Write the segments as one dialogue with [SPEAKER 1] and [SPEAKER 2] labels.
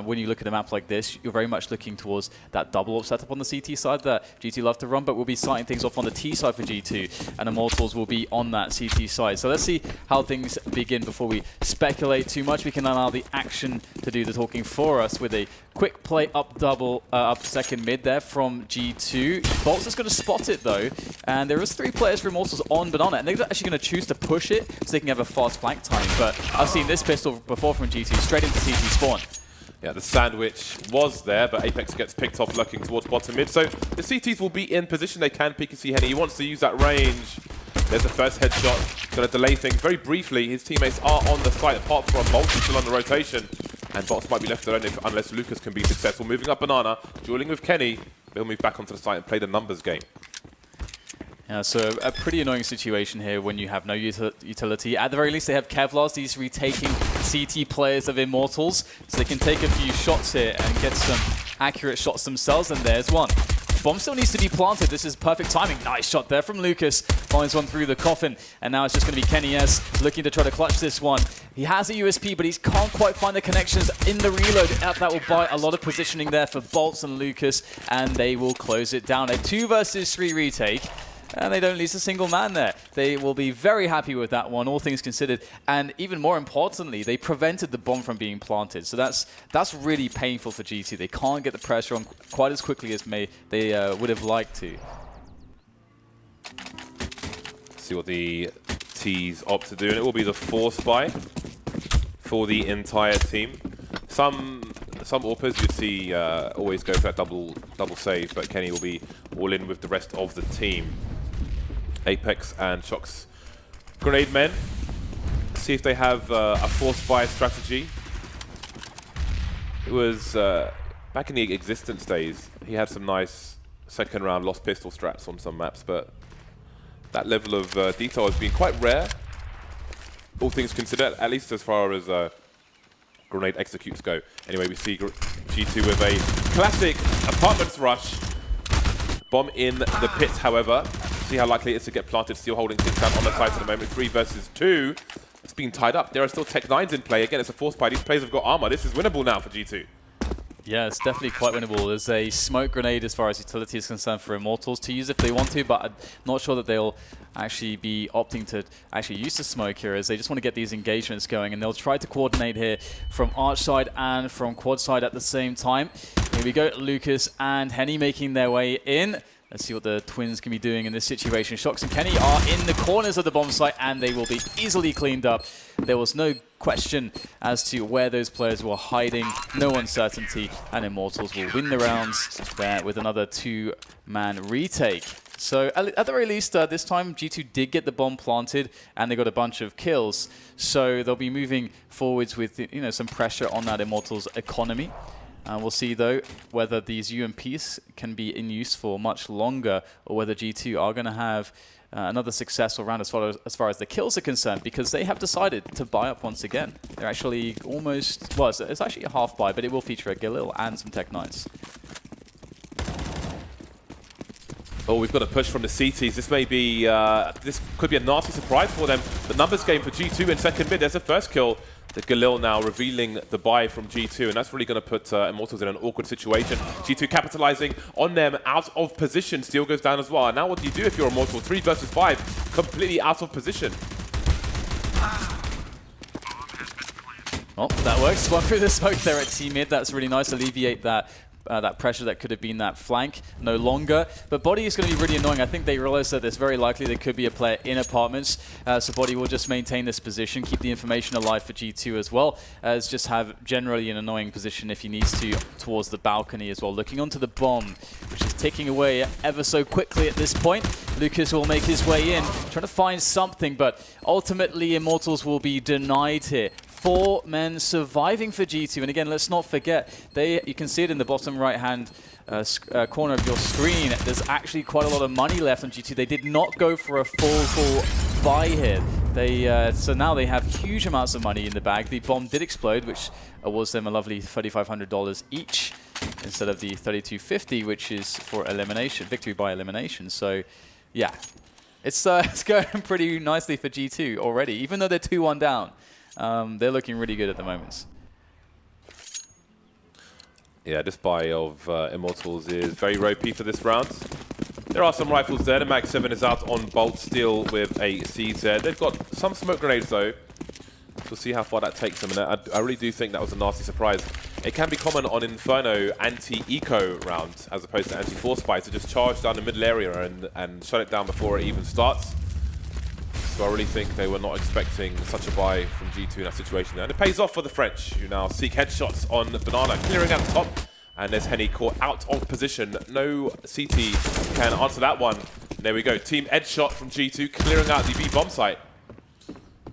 [SPEAKER 1] when you look at a map like this, you're very much looking towards that double AWP setup on the CT side that G2 love to run, but we'll be starting things off on the T side for G2, and Immortals will be on that CT side. So let's see how things begin before we speculate too much. We can allow the action to do the talking for us with a quick play up up second mid there from G2. Bolt's is going to spot it though, and there is 3 players for Immortals on Banana, and they're actually going to choose to push it so they can have a fast flank timing. But I've seen this pistol before from G2, straight into CT spawn.
[SPEAKER 2] Yeah, the sandwich was there, but Apex gets picked off looking towards bottom mid. So the CTs will be in position. They can peek and see Henny. He wants to use that range. There's the first headshot. Going to delay things very briefly. His teammates are on the site, apart from Bolt, who's still on the rotation. And Bots might be left alone unless Lucas can be successful. Moving up Banana, dueling with Kenny. They'll move back onto the site and play the numbers game.
[SPEAKER 1] Yeah, so a pretty annoying situation here when you have no utility. At the very least, they have Kevlars, these retaking CT players of Immortals, so they can take a few shots here and get some accurate shots themselves, and there's one. Bomb still needs to be planted. This is perfect timing. Nice shot there from Lucas. Finds one through the coffin, and now it's just going to be Kenny S looking to try to clutch this one. He has a USP, but he can't quite find the connections in the reload. That will buy a lot of positioning there for Bolts and Lucas, and they will close it down. A 2 versus 3 retake. And they don't lose a single man there. They will be very happy with that one, all things considered. And even more importantly, they prevented the bomb from being planted. So that's really painful for G2. They can't get the pressure on quite as quickly as they would have liked to.
[SPEAKER 2] See what the T's opt to do, and it will be the force buy for the entire team. Some AWPers you'd see always go for that double save, but Kenny will be all in with the rest of the team. Apex and Shock's grenade men. See if they have a force buy strategy. It was back in the Existence days. He had some nice second round lost pistol strats on some maps, but that level of detail has been quite rare. All things considered, at least as far as grenade executes go. Anyway, we see G2 with a classic apartments rush. Bomb in the pit, however. See how likely it is to get planted. Still holding things down on the site at the moment. 3 versus 2. It's been tied up. There are still Tech 9s in play. Again, it's a force buy. These players have got armor. This is winnable now for G2.
[SPEAKER 1] Yeah, it's definitely quite winnable. There's a smoke grenade as far as utility is concerned for Immortals to use if they want to, but I'm not sure that they'll actually be opting to actually use the smoke here, as they just want to get these engagements going, and they'll try to coordinate here from Arch side and from Quad side at the same time. Here we go, Lucas and Henny making their way in. Let's see what the twins can be doing in this situation. Shox and Kenny are in the corners of the bomb site, and they will be easily cleaned up. There was no question as to where those players were hiding. No uncertainty, and Immortals will win the rounds there with another 2-man retake. So at the very least, this time G2 did get the bomb planted, and they got a bunch of kills. So they'll be moving forwards with some pressure on that Immortals economy. We'll see, though, whether these UMPs can be in use for much longer, or whether G2 are going to have another successful round as far as the kills are concerned, because they have decided to buy up once again. They're actually almost, well, it's actually a half buy, but it will feature a Galil and some Tech 9s.
[SPEAKER 2] Oh, we've got a push from the CTs. This may be, this could be a nasty surprise for them. The numbers game for G2 in second mid. There's the first kill. The Galil now revealing the buy from G2, and that's really going to put Immortals in an awkward situation. G2 capitalizing on them out of position. Steel goes down as well. And now what do you do if you're Immortal? 3 versus 5, completely out of position.
[SPEAKER 1] Oh, that works. One through the smoke there at T mid. That's really nice. Alleviate that pressure that could have been that flank no longer. But Body is going to be really annoying. I think they realize that it's very likely there could be a player in apartments. So Body will just maintain this position, keep the information alive for G2 as well, as just have generally an annoying position if he needs to towards the balcony as well. Looking onto the bomb, which is ticking away ever so quickly at this point. Lucas will make his way in, trying to find something, but ultimately Immortals will be denied here. 4 men surviving for G2, and again, let's not forget, you can see it in the bottom right-hand corner of your screen. There's actually quite a lot of money left on G2. They did not go for a full buy here. So now they have huge amounts of money in the bag. The bomb did explode, which awards them a lovely $3,500 each instead of the $3,250, which is for elimination, victory by elimination. So, yeah, it's going pretty nicely for G2 already, even though they're 2-1 down. They're looking really good at the moment.
[SPEAKER 2] Yeah, this buy of Immortals is very ropey for this round. There are some rifles there. The Mag 7 is out on Bolt still with a CZ. They've got some smoke grenades though. We'll see how far that takes them. And I really do think that was a nasty surprise. It can be common on Inferno anti-eco rounds as opposed to anti-force spy to just charge down the middle area and shut it down before it even starts. So I really think they were not expecting such a buy from G2 in that situation there. And it pays off for the French, who now seek headshots on Banana, clearing out the top. And there's Henny caught out of position. No CT can answer that one. There we go. Team edge shot from G2, clearing out the B bomb site.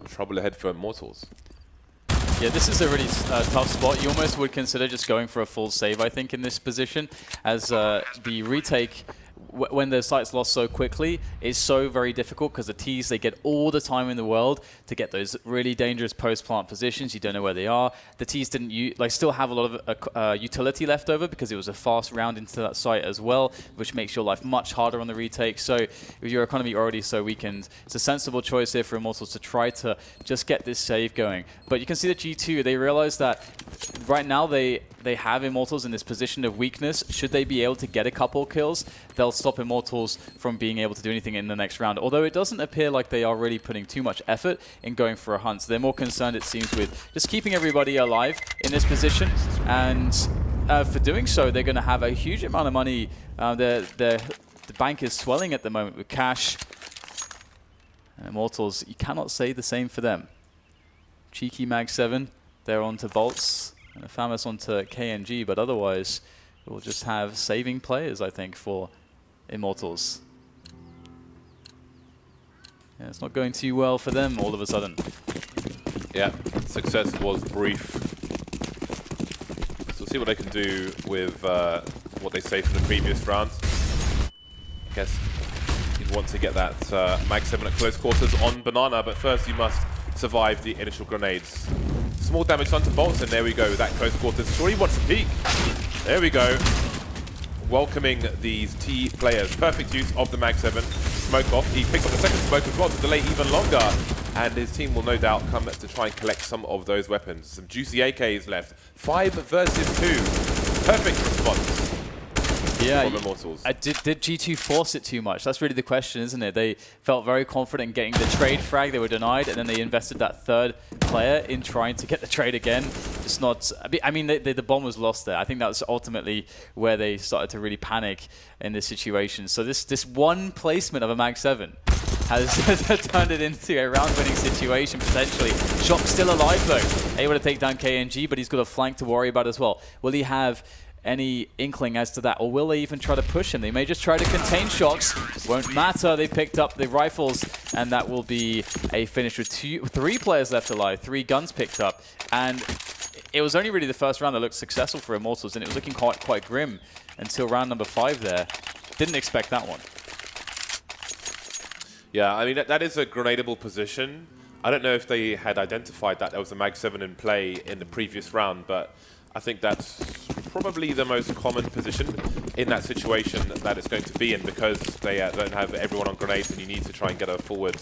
[SPEAKER 2] Trouble ahead for Immortals.
[SPEAKER 1] Yeah, this is a really tough spot. You almost would consider just going for a full save, I think, in this position, as the retake, when the site's lost so quickly, is so very difficult because the Ts, they get all the time in the world to get those really dangerous post-plant positions. You don't know where they are. The Ts didn't still have a lot of utility left over because it was a fast round into that site as well, which makes your life much harder on the retake. So with your economy already so weakened, it's a sensible choice here for Immortals to try to just get this save going. But you can see that G2, they realize that right now they have Immortals in this position of weakness. Should they be able to get a couple kills, they'll stop Immortals from being able to do anything in the next round. Although it doesn't appear like they are really putting too much effort in going for a hunt. So they're more concerned, it seems, with just keeping everybody alive in this position. And for doing so, they're going to have a huge amount of money. The bank is swelling at the moment with cash. And Immortals, you cannot say the same for them. Cheeky Mag 7, they're on to Bolts. And a Famous onto KNG, but otherwise we'll just have saving players, I think, for Immortals. Yeah, it's not going too well for them all of a sudden.
[SPEAKER 2] Yeah, success was brief. So we'll see what they can do with what they saved from the previous round. I guess you'd want to get that Mag 7 at close quarters on Banana, but first you must survive the initial grenades. Small damage onto Bolts, and there we go, that close quarters. Sure, he wants to peek. There we go. Welcoming these T players. Perfect use of the Mag 7. Smoke off. He picked up the second smoke as well to delay even longer. And his team will no doubt come to try and collect some of those weapons. Some juicy AKs left. 5 versus 2. Perfect response. Yeah, did
[SPEAKER 1] G2 force it too much? That's really the question, isn't it? They felt very confident in getting the trade frag. They were denied, and then they invested that third player in trying to get the trade again. Just not... I mean, the bomb was lost there. I think that was ultimately where they started to really panic in this situation. So this one placement of a Mag 7 has turned it into a round-winning situation, potentially. Shock still alive, though. Able to take down KNG, but he's got a flank to worry about as well. Will he have any inkling as to that, or will they even try to push him? They may just try to contain Shocks. Won't matter. They picked up the rifles, and that will be a finish with 3 players left alive, 3 guns picked up. And it was only really the first round that looked successful for Immortals, and it was looking quite grim until round number 5 there. Didn't expect that one.
[SPEAKER 2] Yeah, I mean, that is a grenadable position. I don't know if they had identified that there was a Mag 7 in play in the previous round, but I think that's probably the most common position in that situation that it's going to be in, because they don't have everyone on grenades and you need to try and get a forward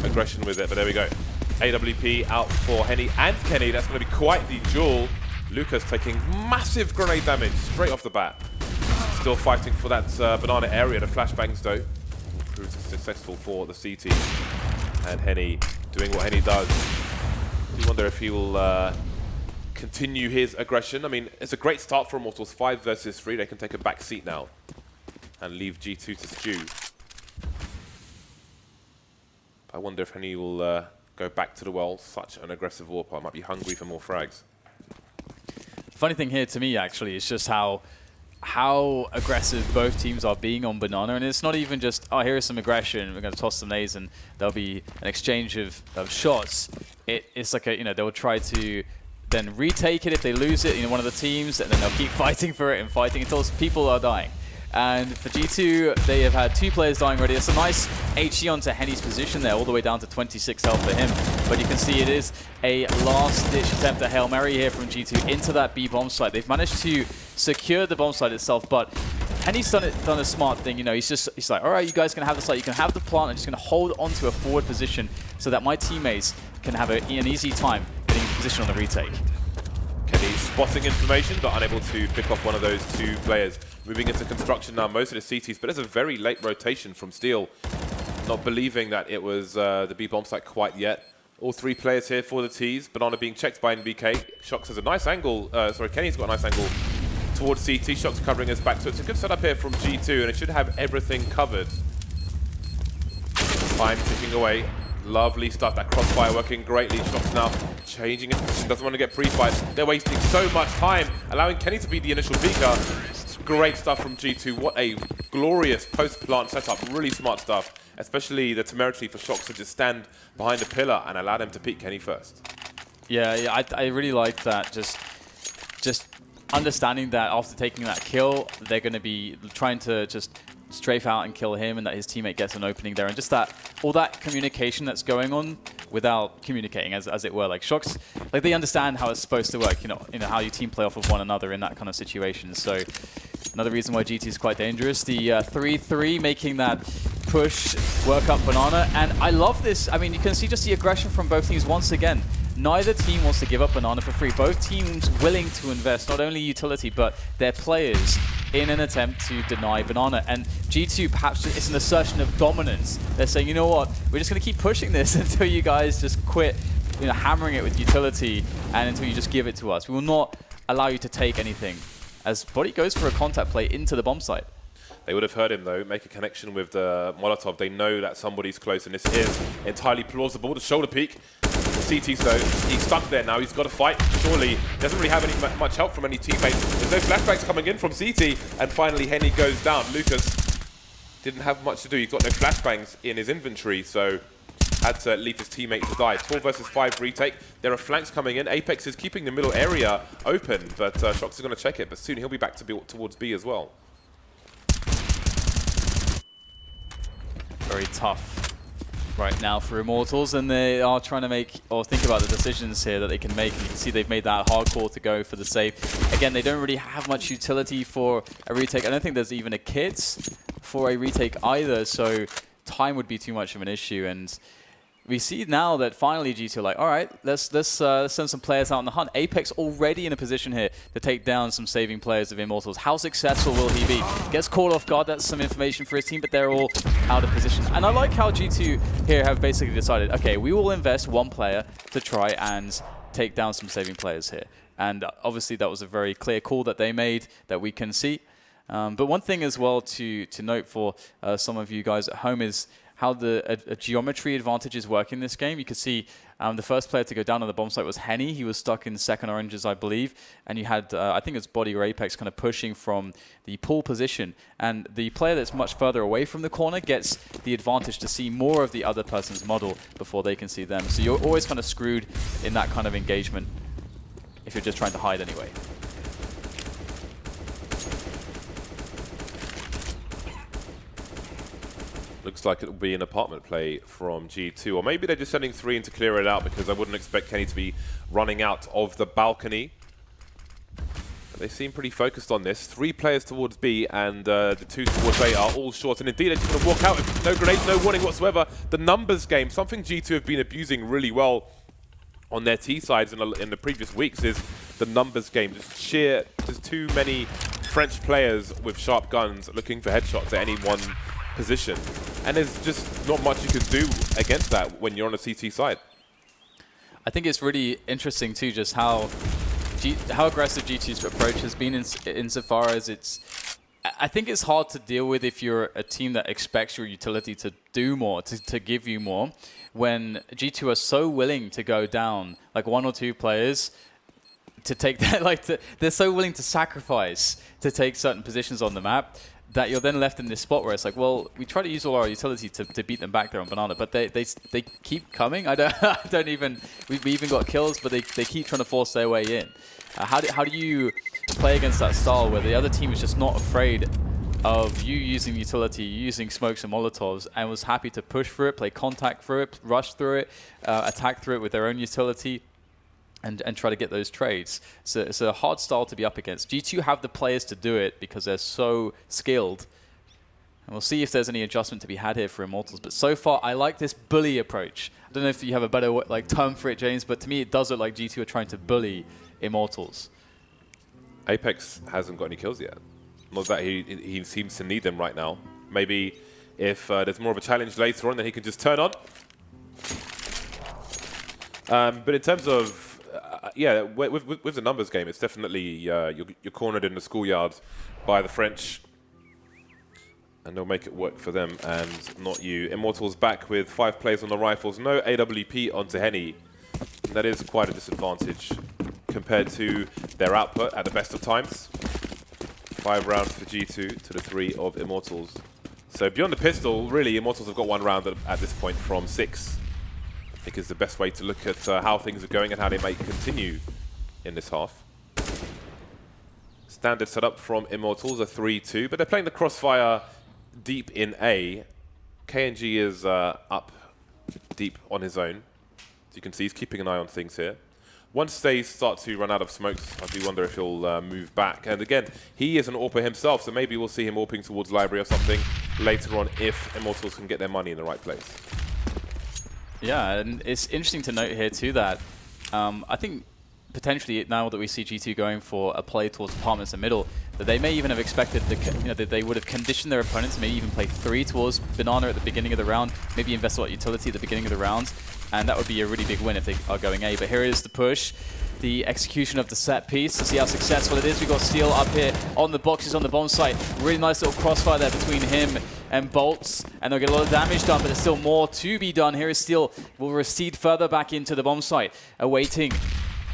[SPEAKER 2] aggression with it. But there we go. AWP out for Henny and Kenny. That's going to be quite the duel. Lucas taking massive grenade damage straight off the bat. Still fighting for that banana area. The flashbangs, though, proved successful for the CT. And Henny doing what Henny does. I do wonder if he will continue his aggression. I mean, it's a great start for Immortals. 5 versus 3. They can take a back seat now and leave G2 to stew. I wonder if Henny will go back to the well. Such an aggressive warper. Might be hungry for more frags.
[SPEAKER 1] Funny thing here to me, actually, is just how aggressive both teams are being on Banana. And it's not even just, oh, here is some aggression, we're going to toss some nades and there'll be an exchange of shots. It's like a, they'll try to then retake it if they lose it, one of the teams, and then they'll keep fighting for it and fighting until people are dying. And for G2, they have had 2 players dying already. It's a nice HE onto Henny's position there, all the way down to 26 health for him. But you can see it is a last-ditch attempt at Hail Mary here from G2 into that B bomb site. They've managed to secure the bomb site itself, but Henny's done a smart thing. He's like, all right, you guys can have the site, you can have the plant. I'm just going to hold onto a forward position so that my teammates can have an easy time getting in position on the retake.
[SPEAKER 2] Kenny spotting information, but unable to pick off one of those two players. Moving into construction now, most of the CTs, but there's a very late rotation from Steel. Not believing that it was the B bomb site quite yet. All three players here for the Ts. Banana being checked by NBK. Shox has a nice angle. Kenny's got a nice angle towards CT. Shox covering his back. So it's a good setup here from G2, and it should have everything covered. Time ticking away. Lovely stuff. That crossfire working greatly. Shox now changing his position. Doesn't want to get pre-fight. They're wasting so much time, allowing Kenny to be the initial peeker. Great stuff from G2. What a glorious post-plant setup. Really smart stuff. Especially the temerity for Shox to just stand behind a pillar and allow them to peek Kenny first.
[SPEAKER 1] Yeah, I really like that. Just understanding that after taking that kill, they're going to be trying to just strafe out and kill him, and that his teammate gets an opening there, and just that all that communication that's going on without communicating, as it were. Like Shox, like they understand how it's supposed to work. You know how you team play off of one another in that kind of situation. So another reason why GT is quite dangerous. The 3-3 making that push work up Banana, and I love this. I mean, you can see just the aggression from both teams once again. Neither team wants to give up Banana for free. Both teams willing to invest not only utility but their players in an attempt to deny Banana. And G2, perhaps it's an assertion of dominance. They're saying, you know what, we're just going to keep pushing this until you guys just quit, hammering it with utility, and until you just give it to us. We will not allow you to take anything. As Body goes for a contact play into the bomb site.
[SPEAKER 2] They would have heard him, though, make a connection with the Molotov. They know that somebody's close, and this is entirely plausible. The shoulder peek. CT's, though, he's stuck there now. He's got to fight, surely. Doesn't really have much help from any teammates. There's no flashbangs coming in from CT, and finally Henny goes down. Lucas didn't have much to do. He's got no flashbangs in his inventory, so had to leave his teammate to die. 12 versus 5 retake. There are flanks coming in. Apex is keeping the middle area open, but Shox is going to check it, but soon he'll be back towards B as well.
[SPEAKER 1] Very tough right now for Immortals, and they are trying to make or think about the decisions here that they can make. And you can see they've made that hardcore to go for the save. Again, they don't really have much utility for a retake. I don't think there's even a kit for a retake either, so time would be too much of an issue. And we see now that finally G2 are like, all right, let's send some players out on the hunt. Apex already in a position here to take down some saving players of Immortals. How successful will he be? Gets caught off guard. That's some information for his team, but they're all out of position. And I like how G2 here have basically decided, okay, we will invest one player to try and take down some saving players here. And obviously that was a very clear call that they made that we can see. But one thing as well to note for some of you guys at home is how a geometry advantages work in this game. You can see the first player to go down on the bomb site was Henny. He was stuck in second oranges, I believe. And you had, I think it's Body or Apex kind of pushing from the pull position. And the player that's much further away from the corner gets the advantage to see more of the other person's model before they can see them. So you're always kind of screwed in that kind of engagement if you're just trying to hide anyway.
[SPEAKER 2] Looks like it'll be an apartment play from G2. Or maybe they're just sending 3 in to clear it out, because I wouldn't expect Kenny to be running out of the balcony. But they seem pretty focused on this. 3 players towards B, and the 2 towards A are all short. And indeed, they're just going to walk out with no grenades, no warning whatsoever. The numbers game, something G2 have been abusing really well on their T sides in the previous weeks, is the numbers game. Just too many French players with sharp guns looking for headshots at any one position, and there's just not much you can do against that when you're on a CT side.
[SPEAKER 1] I think it's really interesting too, just how aggressive G2's approach has been insofar as I think it's hard to deal with if you're a team that expects your utility to do more, to give you more, when G2 are so willing to go down like 1 or 2 players to take that, they're so willing to sacrifice to take certain positions on the map, that you're then left in this spot where it's like, well, we try to use all our utility to beat them back there on Banana, but they keep coming. I don't even, we even got kills, but they keep trying to force their way in. How do you play against that style where the other team is just not afraid of you using utility, using smokes and molotovs, and was happy to push through it, play contact through it, rush through it, attack through it with their own utility, and try to get those trades. So it's a hard style to be up against. G2 have the players to do it because they're so skilled. And we'll see if there's any adjustment to be had here for Immortals. But so far, I like this bully approach. I don't know if you have a better term for it, James, but to me, it does look like G2 are trying to bully Immortals.
[SPEAKER 2] Apex hasn't got any kills yet. Not that he seems to need them right now. Maybe if there's more of a challenge later on, then he can just turn on. But in terms of, yeah, with the numbers game, it's definitely you're cornered in the schoolyard by the French. And they'll make it work for them and not you. Immortals back with 5 players on the rifles. No AWP onto Henny. That is quite a disadvantage compared to their output at the best of times. 5 rounds for G2 to the 3 of Immortals. So beyond the pistol, really, Immortals have got 1 round at this point from 6. I think is the best way to look at how things are going and how they might continue in this half. Standard setup from Immortals, a 3-2, but they're playing the Crossfire deep in A. KNG is up deep on his own. As you can see, he's keeping an eye on things here. Once they start to run out of smokes, I do wonder if he'll move back. And again, he is an AWPer himself, so maybe we'll see him AWPing towards Library or something later on if Immortals can get their money in the right place.
[SPEAKER 1] Yeah, and it's interesting to note here too that I think potentially now that we see G2 going for a play towards apartments in the middle, that they may even have expected that they would have conditioned their opponents to maybe even play 3 towards Banana at the beginning of the round, maybe invest a lot of utility at the beginning of the round, and that would be a really big win if they are going A. But here is the push, the execution of the set piece to see how successful it is. We've got Steel up here on the boxes on the bomb site. Really nice little crossfire there between him and Bolts, and they'll get a lot of damage done, but there's still more to be done. Here is Steel, will recede further back into the bomb site, awaiting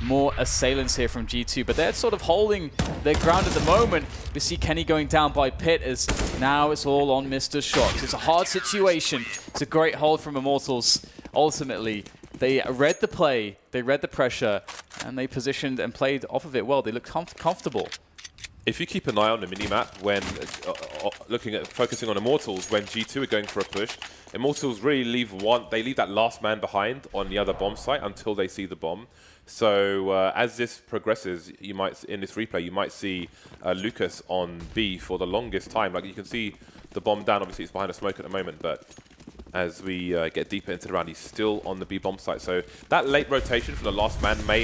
[SPEAKER 1] more assailants here from G2, but they're sort of holding their ground at the moment. We see Kenny going down by Pit as now it's all on Mr. Shox. It's a hard situation. It's a great hold from Immortals. Ultimately, they read the play, they read the pressure, and they positioned and played off of it well. They looked comfortable.
[SPEAKER 2] If you keep an eye on the minimap when focusing on Immortals, when G2 are going for a push, Immortals really leave that last man behind on the other bomb site until they see the bomb. So as this progresses, you might in this replay you might see Lucas on B for the longest time. Like you can see the bomb down. Obviously, it's behind a smoke at the moment, but as we get deeper into the round, he's still on the B bomb site. So that late rotation for the last man may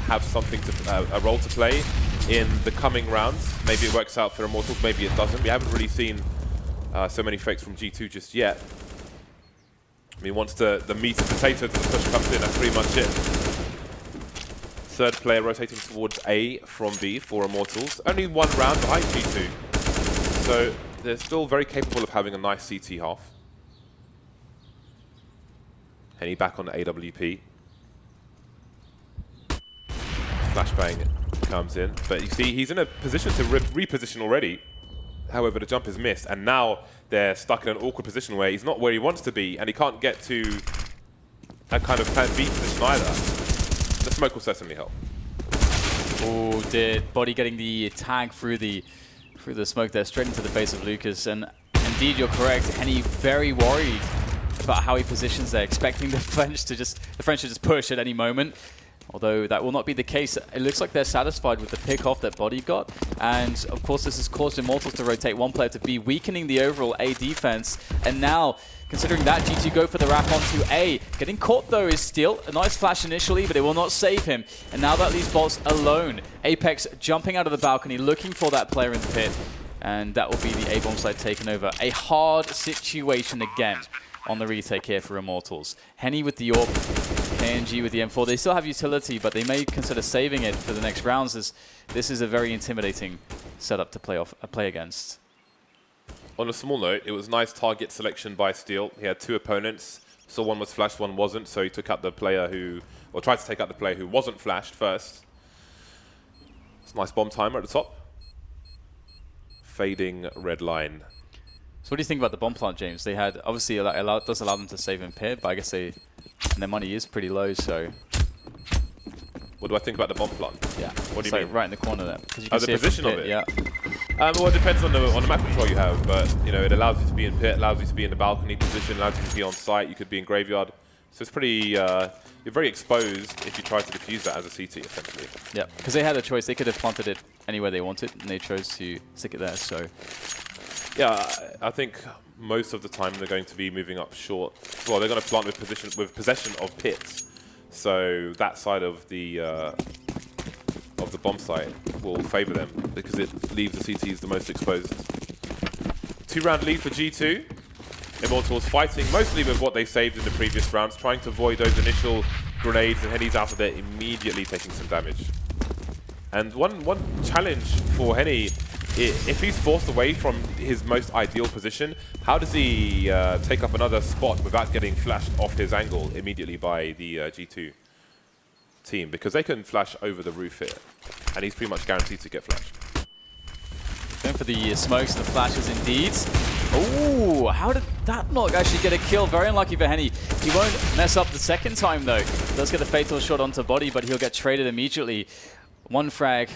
[SPEAKER 2] have something to a role to play in the coming rounds. Maybe it works out for Immortals, maybe it doesn't. We haven't really seen so many fakes from G2 just yet. I mean, once the meat and potatoes of the push comes in, that's pretty much it. Third player rotating towards A from B for Immortals. Only 1 round behind G2. So they're still very capable of having a nice CT half. Henny back on the AWP. Flashbang comes in. But you see, he's in a position to reposition already. However, the jump is missed. And now they're stuck in an awkward position where he's not where he wants to be. And he can't get to that kind of plan B position either. The smoke will certainly help.
[SPEAKER 1] Oh, did Body getting the tag through the smoke there, straight into the face of Lucas. And indeed, you're correct. Henny very worried about how he positions there, expecting the French to just push at any moment. Although that will not be the case. It looks like they're satisfied with the pick off that Body got. And of course, this has caused Immortals to rotate 1 player to B, weakening the overall A defense. And now, considering that, G2 go for the wrap onto A. Getting caught though is Steel. A nice flash initially, but it will not save him. And now that leaves Bolts alone. Apex jumping out of the balcony, looking for that player in the pit. And that will be the A bomb side taken over. A hard situation again on the retake here for Immortals. Henny with the AWP. KNG with the M4. They still have utility, but they may consider saving it for the next rounds, as this is a very intimidating setup to play against.
[SPEAKER 2] On a small note, it was nice target selection by Steel. He had 2 opponents, so one was flashed, one wasn't, so he took out the player who, or tried to take out the player who wasn't flashed first. It's a nice bomb timer at the top. Fading red line.
[SPEAKER 1] So what do you think about the bomb plant, James? They had, obviously, it does allow them to save in pit, but I guess their money is pretty low, so...
[SPEAKER 2] What do I think about the bomb plant?
[SPEAKER 1] Yeah.
[SPEAKER 2] What do you mean?
[SPEAKER 1] Right in the corner there. You can
[SPEAKER 2] the
[SPEAKER 1] see
[SPEAKER 2] position
[SPEAKER 1] it from
[SPEAKER 2] of
[SPEAKER 1] pit,
[SPEAKER 2] it?
[SPEAKER 1] Yeah.
[SPEAKER 2] Well, it depends on the map control you have, but you know, it allows you to be in pit, allows you to be in the balcony position, allows you to be on site, you could be in graveyard. So it's pretty, you're very exposed if you try to defuse that as a CT, essentially.
[SPEAKER 1] Yeah, because they had a choice. They could have planted it anywhere they wanted, and they chose to stick it there, so...
[SPEAKER 2] Yeah, I think most of the time they're going to be moving up short. Well, they're going to plant with possession of pits. So that side of the of the bomb site will favor them because it leaves the CTs the most exposed. 2-round lead for G2. Immortals fighting mostly with what they saved in the previous rounds, trying to avoid those initial grenades, and Henny's out of there immediately taking some damage. And one challenge for Henny, if he's forced away from his most ideal position, how does he take up another spot without getting flashed off his angle immediately by the G2 team? Because they can flash over the roof here, and he's pretty much guaranteed to get flashed.
[SPEAKER 1] Going for the smokes and the flashes indeed. Oh, how did that not actually get a kill? Very unlucky for Henny. He won't mess up the second time though. Does get the fatal shot onto body, but he'll get traded immediately. One frag,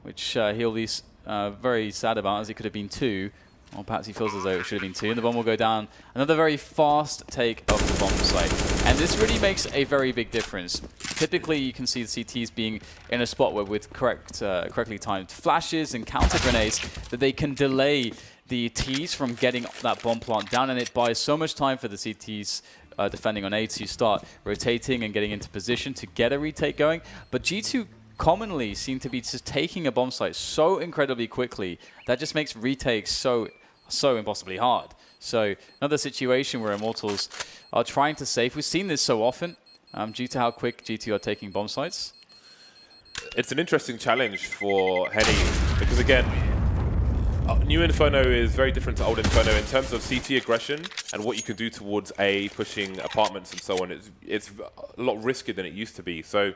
[SPEAKER 1] which he'll be very sad about, as it could have been 2. Or perhaps he feels as though it should have been 2. And the bomb will go down. Another very fast take of the bomb site. And this really makes a very big difference. Typically, you can see the CTs being in a spot where with correctly timed flashes and counter grenades, that they can delay the Ts from getting that bomb plant down. And it buys so much time for the CTs defending on A to start rotating and getting into position to get a retake going. But G2 commonly seem to be just taking a bomb site so incredibly quickly that just makes retakes so impossibly hard. So another situation where Immortals are trying to save. We've seen this so often due to how quick G2 are taking bomb sites.
[SPEAKER 2] It's an interesting challenge for Henny because, again, new Inferno is very different to old Inferno in terms of CT aggression and what you can do towards A, pushing apartments and so on. It's a lot riskier than it used to be. So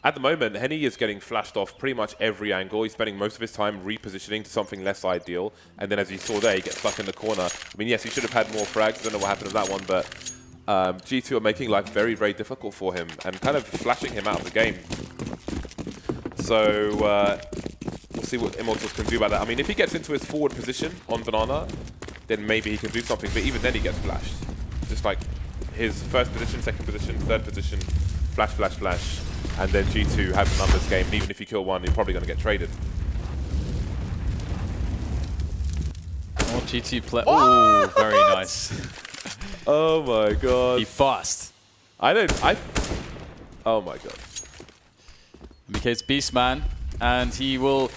[SPEAKER 2] at the moment, Henny is getting flashed off pretty much every angle. He's spending most of his time repositioning to something less ideal. And then as you saw there, he gets stuck in the corner. I mean, yes, he should have had more frags. I don't know what happened to that one, but G2 are making life very, very difficult for him and kind of flashing him out of the game. So we'll see what Immortals can do about that. I mean, if he gets into his forward position on Banana, then maybe he can do something. But even then, he gets flashed. Just like his first position, second position, third position, flash, flash, flash. And then G2 have a numbers game. And even if you kill one, you're probably going to get traded.
[SPEAKER 1] Oh, G2 play. Oh, very nice.
[SPEAKER 2] Oh my god.
[SPEAKER 1] He fast.
[SPEAKER 2] Oh my god.
[SPEAKER 1] Because Beastman, and he will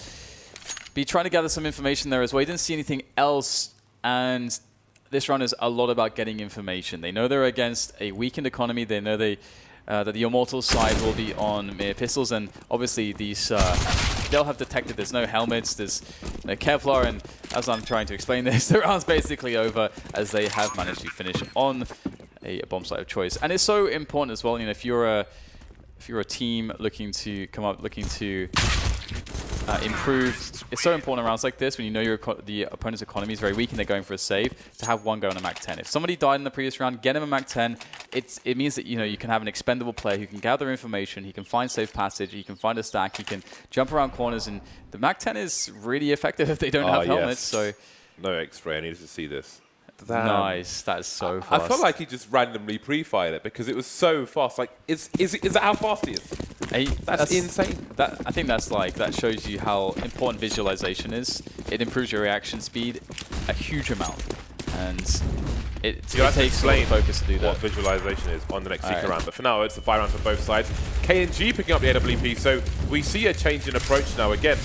[SPEAKER 1] be trying to gather some information there as well. He didn't see anything else, and this round is a lot about getting information. They know they're against a weakened economy. They know that the Immortals side will be on mere pistols, and obviously these they'll have detected there's no helmets, there's no Kevlar, and as I'm trying to explain this, the round's basically over as they have managed to finish on a bomb site of choice. And it's so important as well, you know, if you're a team looking to come up, looking to improve, it's so important in rounds like this when you know the opponent's economy is very weak and they're going for a save, to have one go on a Mac 10. If somebody died in the previous round, get him a Mac 10. It means that, you know, you can have an expendable player who can gather information, he can find safe passage, he can find a stack, he can jump around corners, and the Mac 10 is really effective if they don't have helmets. So
[SPEAKER 2] no X-ray. I needed to see this.
[SPEAKER 1] Nice. That is so fast.
[SPEAKER 2] I felt like he just randomly pre-fired it because it was so fast. Like, is that how fast he is? That's insane.
[SPEAKER 1] I think that shows you how important visualization is. It improves your reaction speed a huge amount, and it takes a lot of focus to do that.
[SPEAKER 2] What visualization is on the next Seeker round, but for now it's the fire round for both sides. KNG picking up the AWP, so we see a change in approach now again.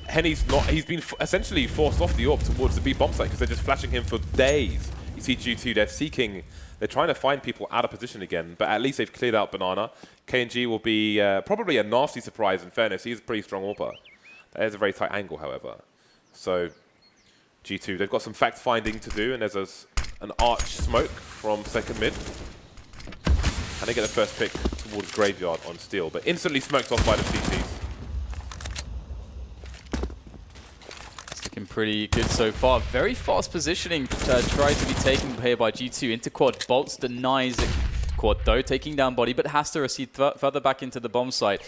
[SPEAKER 2] Henny's he's been essentially forced off the AWP towards the B bomb site because they're just flashing him for days. You see G2, they're trying to find people out of position again, but at least they've cleared out Banana. KNG will be probably a nasty surprise in fairness. He's a pretty strong AWPer. That is a very tight angle, however. So G2, they've got some fact finding to do, and there's an arch smoke from second mid. And they get the first pick towards Graveyard on Steel, but instantly smoked off by the CTs.
[SPEAKER 1] Pretty good so far. Very fast positioning tries to be taken here by G2 into quad. Bolts denies it. Quad though, taking down body, but has to recede further back into the bomb site.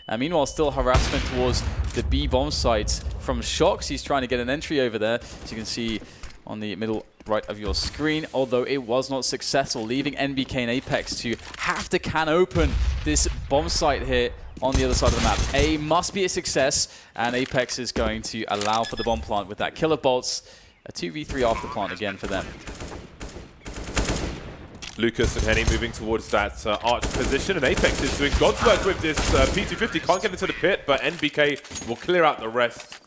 [SPEAKER 1] And meanwhile, still harassment towards the B bomb site from Shox. He's trying to get an entry over there, as you can see on the middle right of your screen, although it was not successful, leaving NBK and Apex to have to can open this bomb site here on the other side of the map. A must be a success, and Apex is going to allow for the bomb plant with that kill of bolts. A 2v3 after plant again for them.
[SPEAKER 2] Lucas and Henny moving towards that arch position, and Apex is doing God's work with this P250. Can't get into the pit, but NBK will clear out the rest.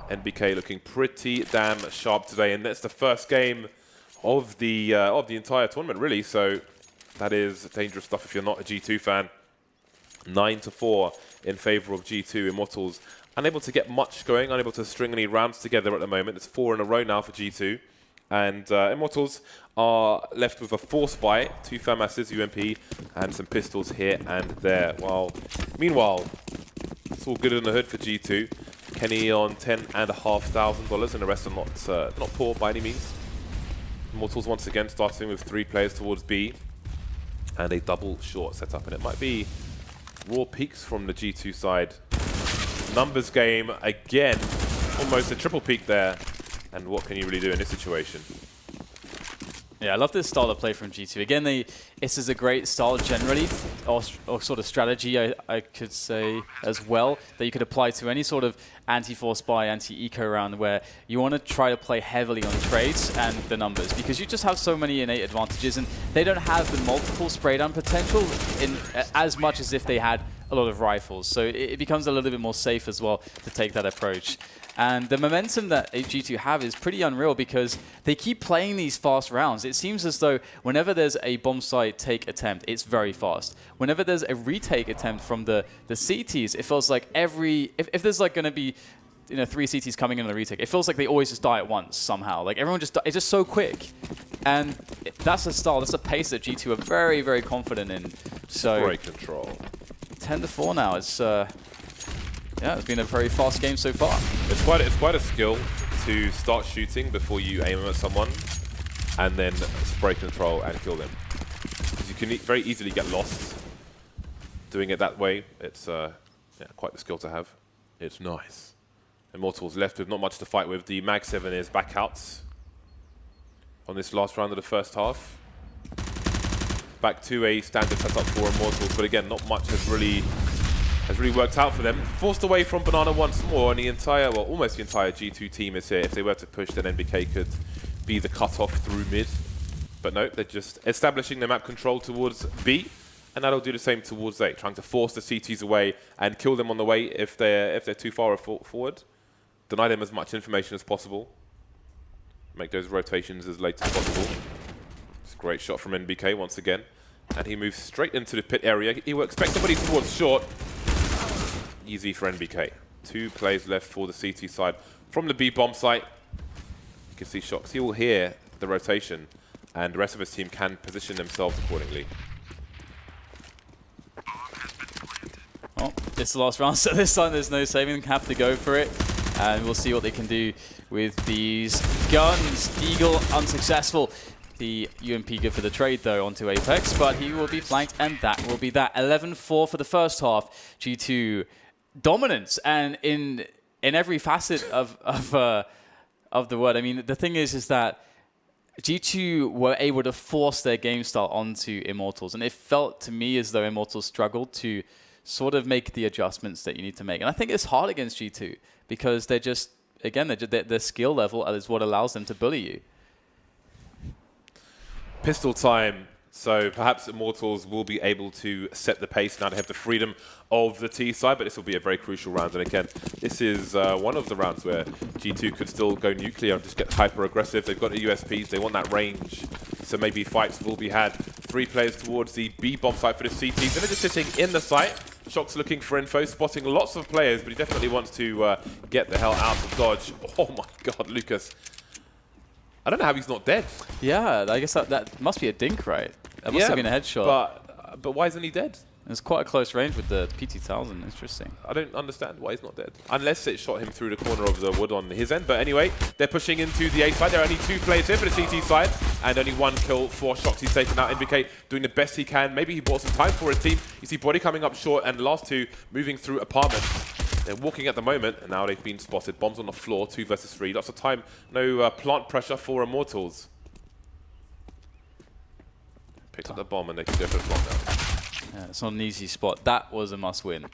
[SPEAKER 2] NBK looking pretty damn sharp today, and that's the first game of the entire tournament, really. So that is dangerous stuff if you're not a G2 fan. 9-4 in favor of G2. Immortals unable to get much going, unable to string any rounds together at the moment. It's 4 in a row now for G2. And Immortals are left with a force buy, 2 FAMASs, UMP, and some pistols here and there. Meanwhile, it's all good in the hood for G2. Kenny on $10,500, and the rest are not poor by any means. Immortals once again starting with 3 players towards B, and a double short setup, and it might be raw peaks from the G2 side. Numbers game again, almost a triple peak there. And what can you really do in this situation?
[SPEAKER 1] Yeah, I love this style of play from G2. Again, this is a great style generally, or sort of strategy, I could say as well, that you could apply to any sort of anti-force buy, anti-eco round where you want to try to play heavily on trades and the numbers, because you just have so many innate advantages, and they don't have the multiple spray down potential in as much as if they had a lot of rifles. So it becomes a little bit more safe as well to take that approach. And the momentum that G2 have is pretty unreal because they keep playing these fast rounds. It seems as though whenever there's a bomb site take attempt, it's very fast. Whenever there's a retake attempt from the CTs, it feels like if there's like going to be 3 CTs coming in on the retake, it feels like they always just die at once somehow. Like everyone just it's just so quick. And that's a style, that's a pace that G2 are very, very confident in. So
[SPEAKER 2] great control.
[SPEAKER 1] 10-4 now. Yeah, it's been a very fast game so far.
[SPEAKER 2] It's quite a skill to start shooting before you aim at someone and then spray control and kill them. Because you can very easily get lost doing it that way. It's quite the skill to have. It's nice. Immortals left with not much to fight with. The Mag 7 is back out on this last round of the first half. Back to a standard setup for Immortals, but again, not much has really worked out for them. Forced away from Banana once more, and almost the entire G2 team is here. If they were to push, then NBK could be the cutoff through mid. But no, they're just establishing the map control towards B, and that'll do the same towards A, trying to force the CTs away and kill them on the way if they're too far forward. Deny them as much information as possible. Make those rotations as late as possible. It's a great shot from NBK once again. And he moves straight into the pit area. He will expect somebody towards short. Easy for NBK. 2 plays left for the CT side. From the B bomb site, you can see Shox. He will hear the rotation, and the rest of his team can position themselves accordingly.
[SPEAKER 1] Well, it's the last round, so this time there's no saving. They have to go for it. And we'll see what they can do with these guns. Eagle unsuccessful. The UMP good for the trade, though, onto Apex, but he will be flanked, and that will be that. 11-4 for the first half. G2 dominance, and in every facet of the word. I mean, the thing is that G2 were able to force their game style onto Immortals, and it felt to me as though Immortals struggled to sort of make the adjustments that you need to make. And I think it's hard against G2 because they're just, again, their skill level is what allows them to bully you.
[SPEAKER 2] Pistol time. So perhaps Immortals will be able to set the pace now. They have the freedom of the T side, but this will be a very crucial round. And again, this is one of the rounds where G2 could still go nuclear and just get hyper aggressive. They've got the USPs, they want that range. So maybe fights will be had. 3 players towards the B bomb site for the CTs. And they're just sitting in the site. Shox looking for info, spotting lots of players, but he definitely wants to get the hell out of dodge. Oh my god, Lucas. I don't know how he's not dead.
[SPEAKER 1] Yeah, I guess that must be a dink, right? That must have been a headshot.
[SPEAKER 2] But why isn't he dead?
[SPEAKER 1] It's quite a close range with the PT-1000. Interesting.
[SPEAKER 2] I don't understand why he's not dead. Unless it shot him through the corner of the wood on his end. But anyway, they're pushing into the A side. There are only 2 players here for the CT side. And only 1 kill for Shox. He's taken out. NBK doing the best he can. Maybe he bought some time for his team. You see Body coming up short, and the last 2 moving through apartments. They're walking at the moment, and now they've been spotted. Bombs on the floor, 2 versus 3. Lots of time. No plant pressure for Immortals. Picked up the bomb, and they can go for the plant now.
[SPEAKER 1] Yeah, it's not an easy spot. That was a must-win.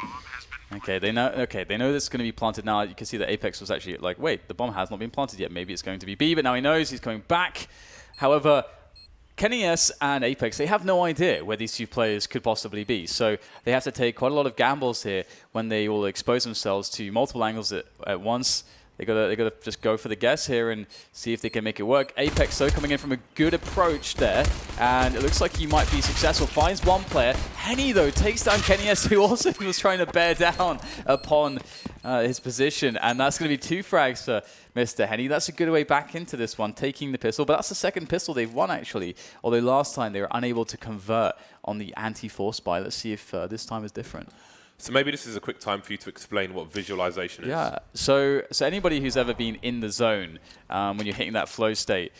[SPEAKER 1] Okay, they know this is going to be planted now. You can see that Apex was actually like, wait, the bomb has not been planted yet. Maybe it's going to be B, but now he knows he's coming back. However, Kenny S and Apex, they have no idea where these two players could possibly be. So they have to take quite a lot of gambles here when they all expose themselves to multiple angles at once. They gotta just go for the guess here and see if they can make it work. Apex, though, coming in from a good approach there, and it looks like he might be successful. Finds one player. Henny, though, takes down Kenny S, who also was trying to bear down upon his position, and that's going to be 2 frags for Mr. Henny. That's a good way back into this one, taking the pistol, but that's the second pistol they've won, actually, although last time they were unable to convert on the anti-force buy. Let's see if this time is different.
[SPEAKER 2] So maybe this is a quick time for you to explain what visualization is.
[SPEAKER 1] Yeah, so anybody who's ever been in the zone when you're hitting that flow state,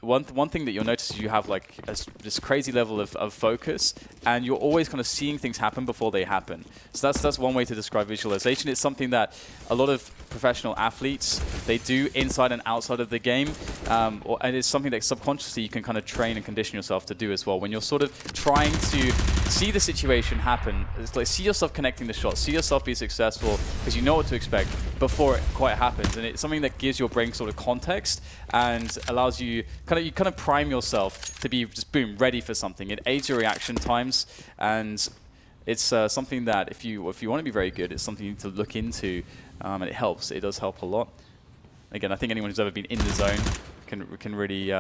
[SPEAKER 1] one thing that you'll notice is you have like this crazy level of focus, and you're always kind of seeing things happen before they happen. So that's one way to describe visualization. It's something that a lot of professional athletes, they do inside and outside of the game, and it's something that subconsciously you can kind of train and condition yourself to do as well. When you're sort of trying to see the situation happen, it's like see yourself connecting the shot, see yourself be successful, because you know what to expect before it quite happens. And it's something that gives your brain sort of context and allows you kind of prime yourself to be just boom ready for something. It aids your reaction times, and it's something that if you want to be very good, it's something you need to look into, and it helps. It does help a lot. Again, I think anyone who's ever been in the zone can really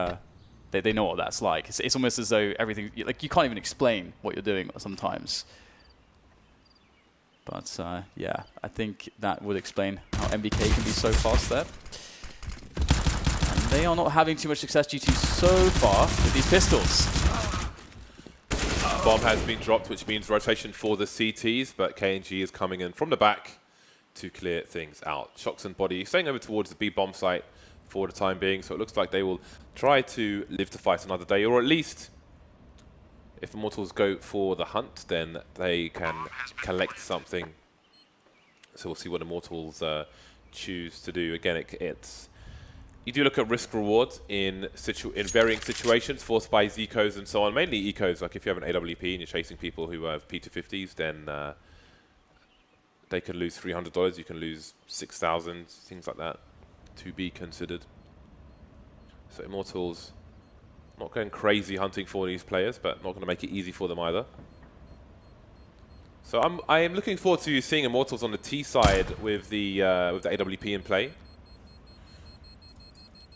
[SPEAKER 1] they know what that's like. It's almost as though everything, like, you can't even explain what you're doing sometimes. But yeah, I think that would explain how MBK can be so fast there. And they are not having too much success G2 so far with these pistols.
[SPEAKER 2] Bomb has been dropped, which means rotation for the CTs, but KNG is coming in from the back to clear things out. Shocks and Body staying over towards the B bomb site for the time being, so it looks like they will try to live to fight another day, or at least if Immortals go for the hunt, then they can collect something. So we'll see what Immortals choose to do. Again, it's you do look at risk reward in varying situations, forced by ecos and so on. Mainly ecos, like if you have an AWP and you're chasing people who have P250s, then they can lose $300. You can lose 6,000, things like that, to be considered. So Immortals not going crazy hunting for these players, but not going to make it easy for them either. So I am looking forward to seeing Immortals on the T side with the AWP in play.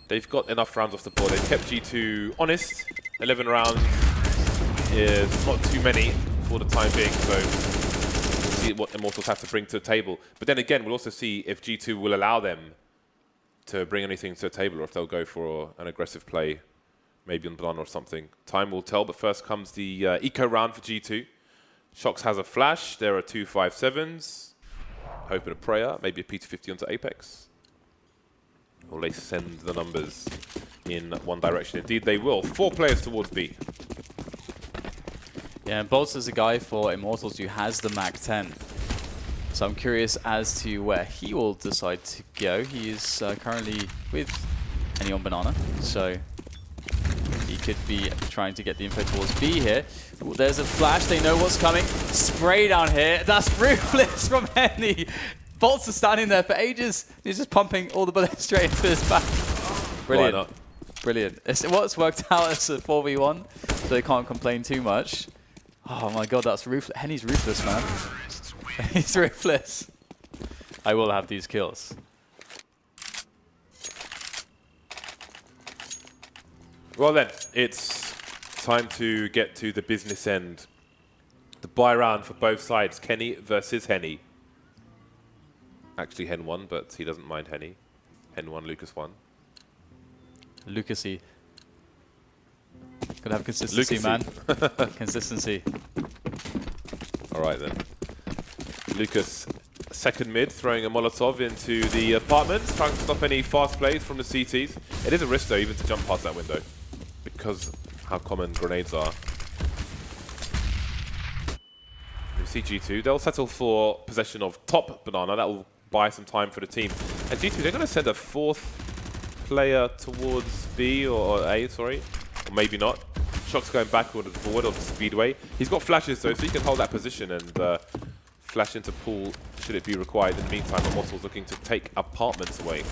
[SPEAKER 2] They've got enough rounds off the board. They've kept G2 honest. 11 rounds is not too many for the time being, so we'll see what Immortals have to bring to the table. But then again, we'll also see if G2 will allow them to bring anything to the table, or if they'll go for an aggressive play, maybe on Banana or something. Time will tell, but first comes the eco round for G2. Shox has a flash. There are 2 5.7s. Hope and a prayer. Maybe a P250 onto Apex. Will they send the numbers in one direction? Indeed, they will. 4 players towards B.
[SPEAKER 1] Yeah, and Bolts is a guy for Immortals who has the Mac 10. So I'm curious as to where he will decide to go. He is currently with Henny on Banana, so he could be trying to get the info towards B here. Ooh, there's a flash, they know what's coming. Spray down here, that's ruthless from Henny. Bolts are standing there for ages. He's just pumping all the bullets straight into his back. Brilliant.
[SPEAKER 2] Why not?
[SPEAKER 1] Brilliant. What's worked out as a 4v1, so they can't complain too much. Oh my god, that's ruthless. Henny's ruthless, man. He's ruthless. I will have these kills.
[SPEAKER 2] Well then, it's time to get to the business end. The buy round for both sides. Kenny versus Henny. Actually, Hen won, but he doesn't mind Henny. Hen won, Lucas won.
[SPEAKER 1] Lucasy. Gotta have consistency, man. Consistency.
[SPEAKER 2] All right then. Lucas, second mid, throwing a Molotov into the apartments, trying to stop any fast plays from the CTs. It is a risk though, even to jump past that window, because how common grenades are. You see G2, they'll settle for possession of top Banana. That will buy some time for the team. And G2, they're going to send a 4th player towards B, or A, sorry. Or maybe not. Shock's going backward and forward on the Speedway. He's got flashes though, so he can hold that position and flash into pool should it be required. In the meantime, Immortals looking to take apartments away.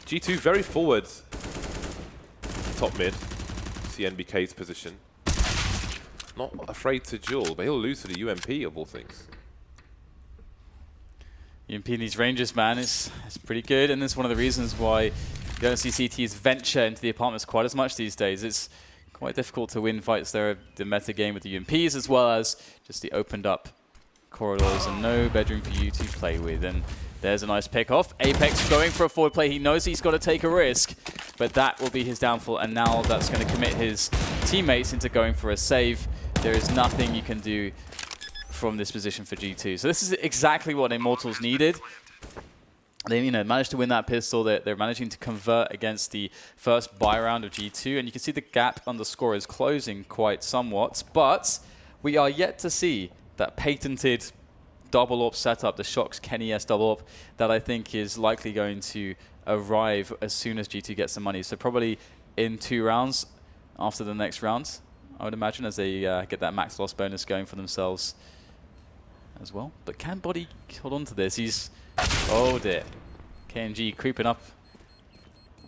[SPEAKER 2] G2 very forward, top mid. see NBK's position. Not afraid to duel, but he'll lose to the UMP of all things.
[SPEAKER 1] UMP in these ranges, man, is pretty good, and it's one of the reasons why you don't see CTs venture into the apartments quite as much these days. It's quite difficult to win fights there, the meta game with the UMPs, as well as just the opened up corridors and no bedroom for you to play with. And there's a nice pick off. Apex going for a forward play. He knows he's got to take a risk, but that will be his downfall, and now that's going to commit his teammates into going for a save. There is nothing you can do from this position for G2. So this is exactly what Immortals needed. They managed to win that pistol. They're managing to convert against the first buy round of G2, and you can see the gap on the score is closing quite somewhat, but we are yet to see that patented double AWP setup, the Shox Kenny S double AWP, that I think is likely going to arrive as soon as G2 gets some money. So probably in 2 rounds after the next round, I would imagine, as they get that max loss bonus going for themselves as well. But can Body hold on to this? He's... Oh dear. KNG creeping up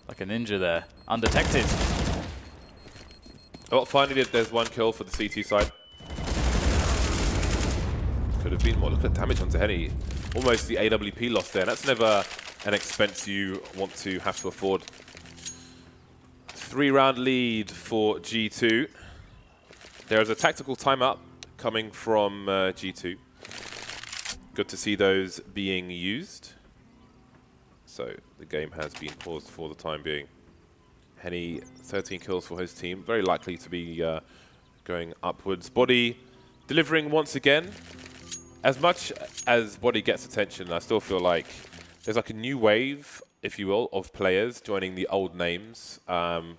[SPEAKER 1] like a ninja there. Undetected.
[SPEAKER 2] Well, finally there's 1 kill for the CT side. Could have been more. Look at the damage onto Henny. Almost the AWP loss there. That's never an expense you want to have to afford. 3-round lead for G2. There is a tactical timeout coming from G2. Good to see those being used. So the game has been paused for the time being. Henny, 13 kills for his team. Very likely to be going upwards. Body delivering once again. As much as Body gets attention, I still feel like there's like a new wave, if you will, of players joining the old names. And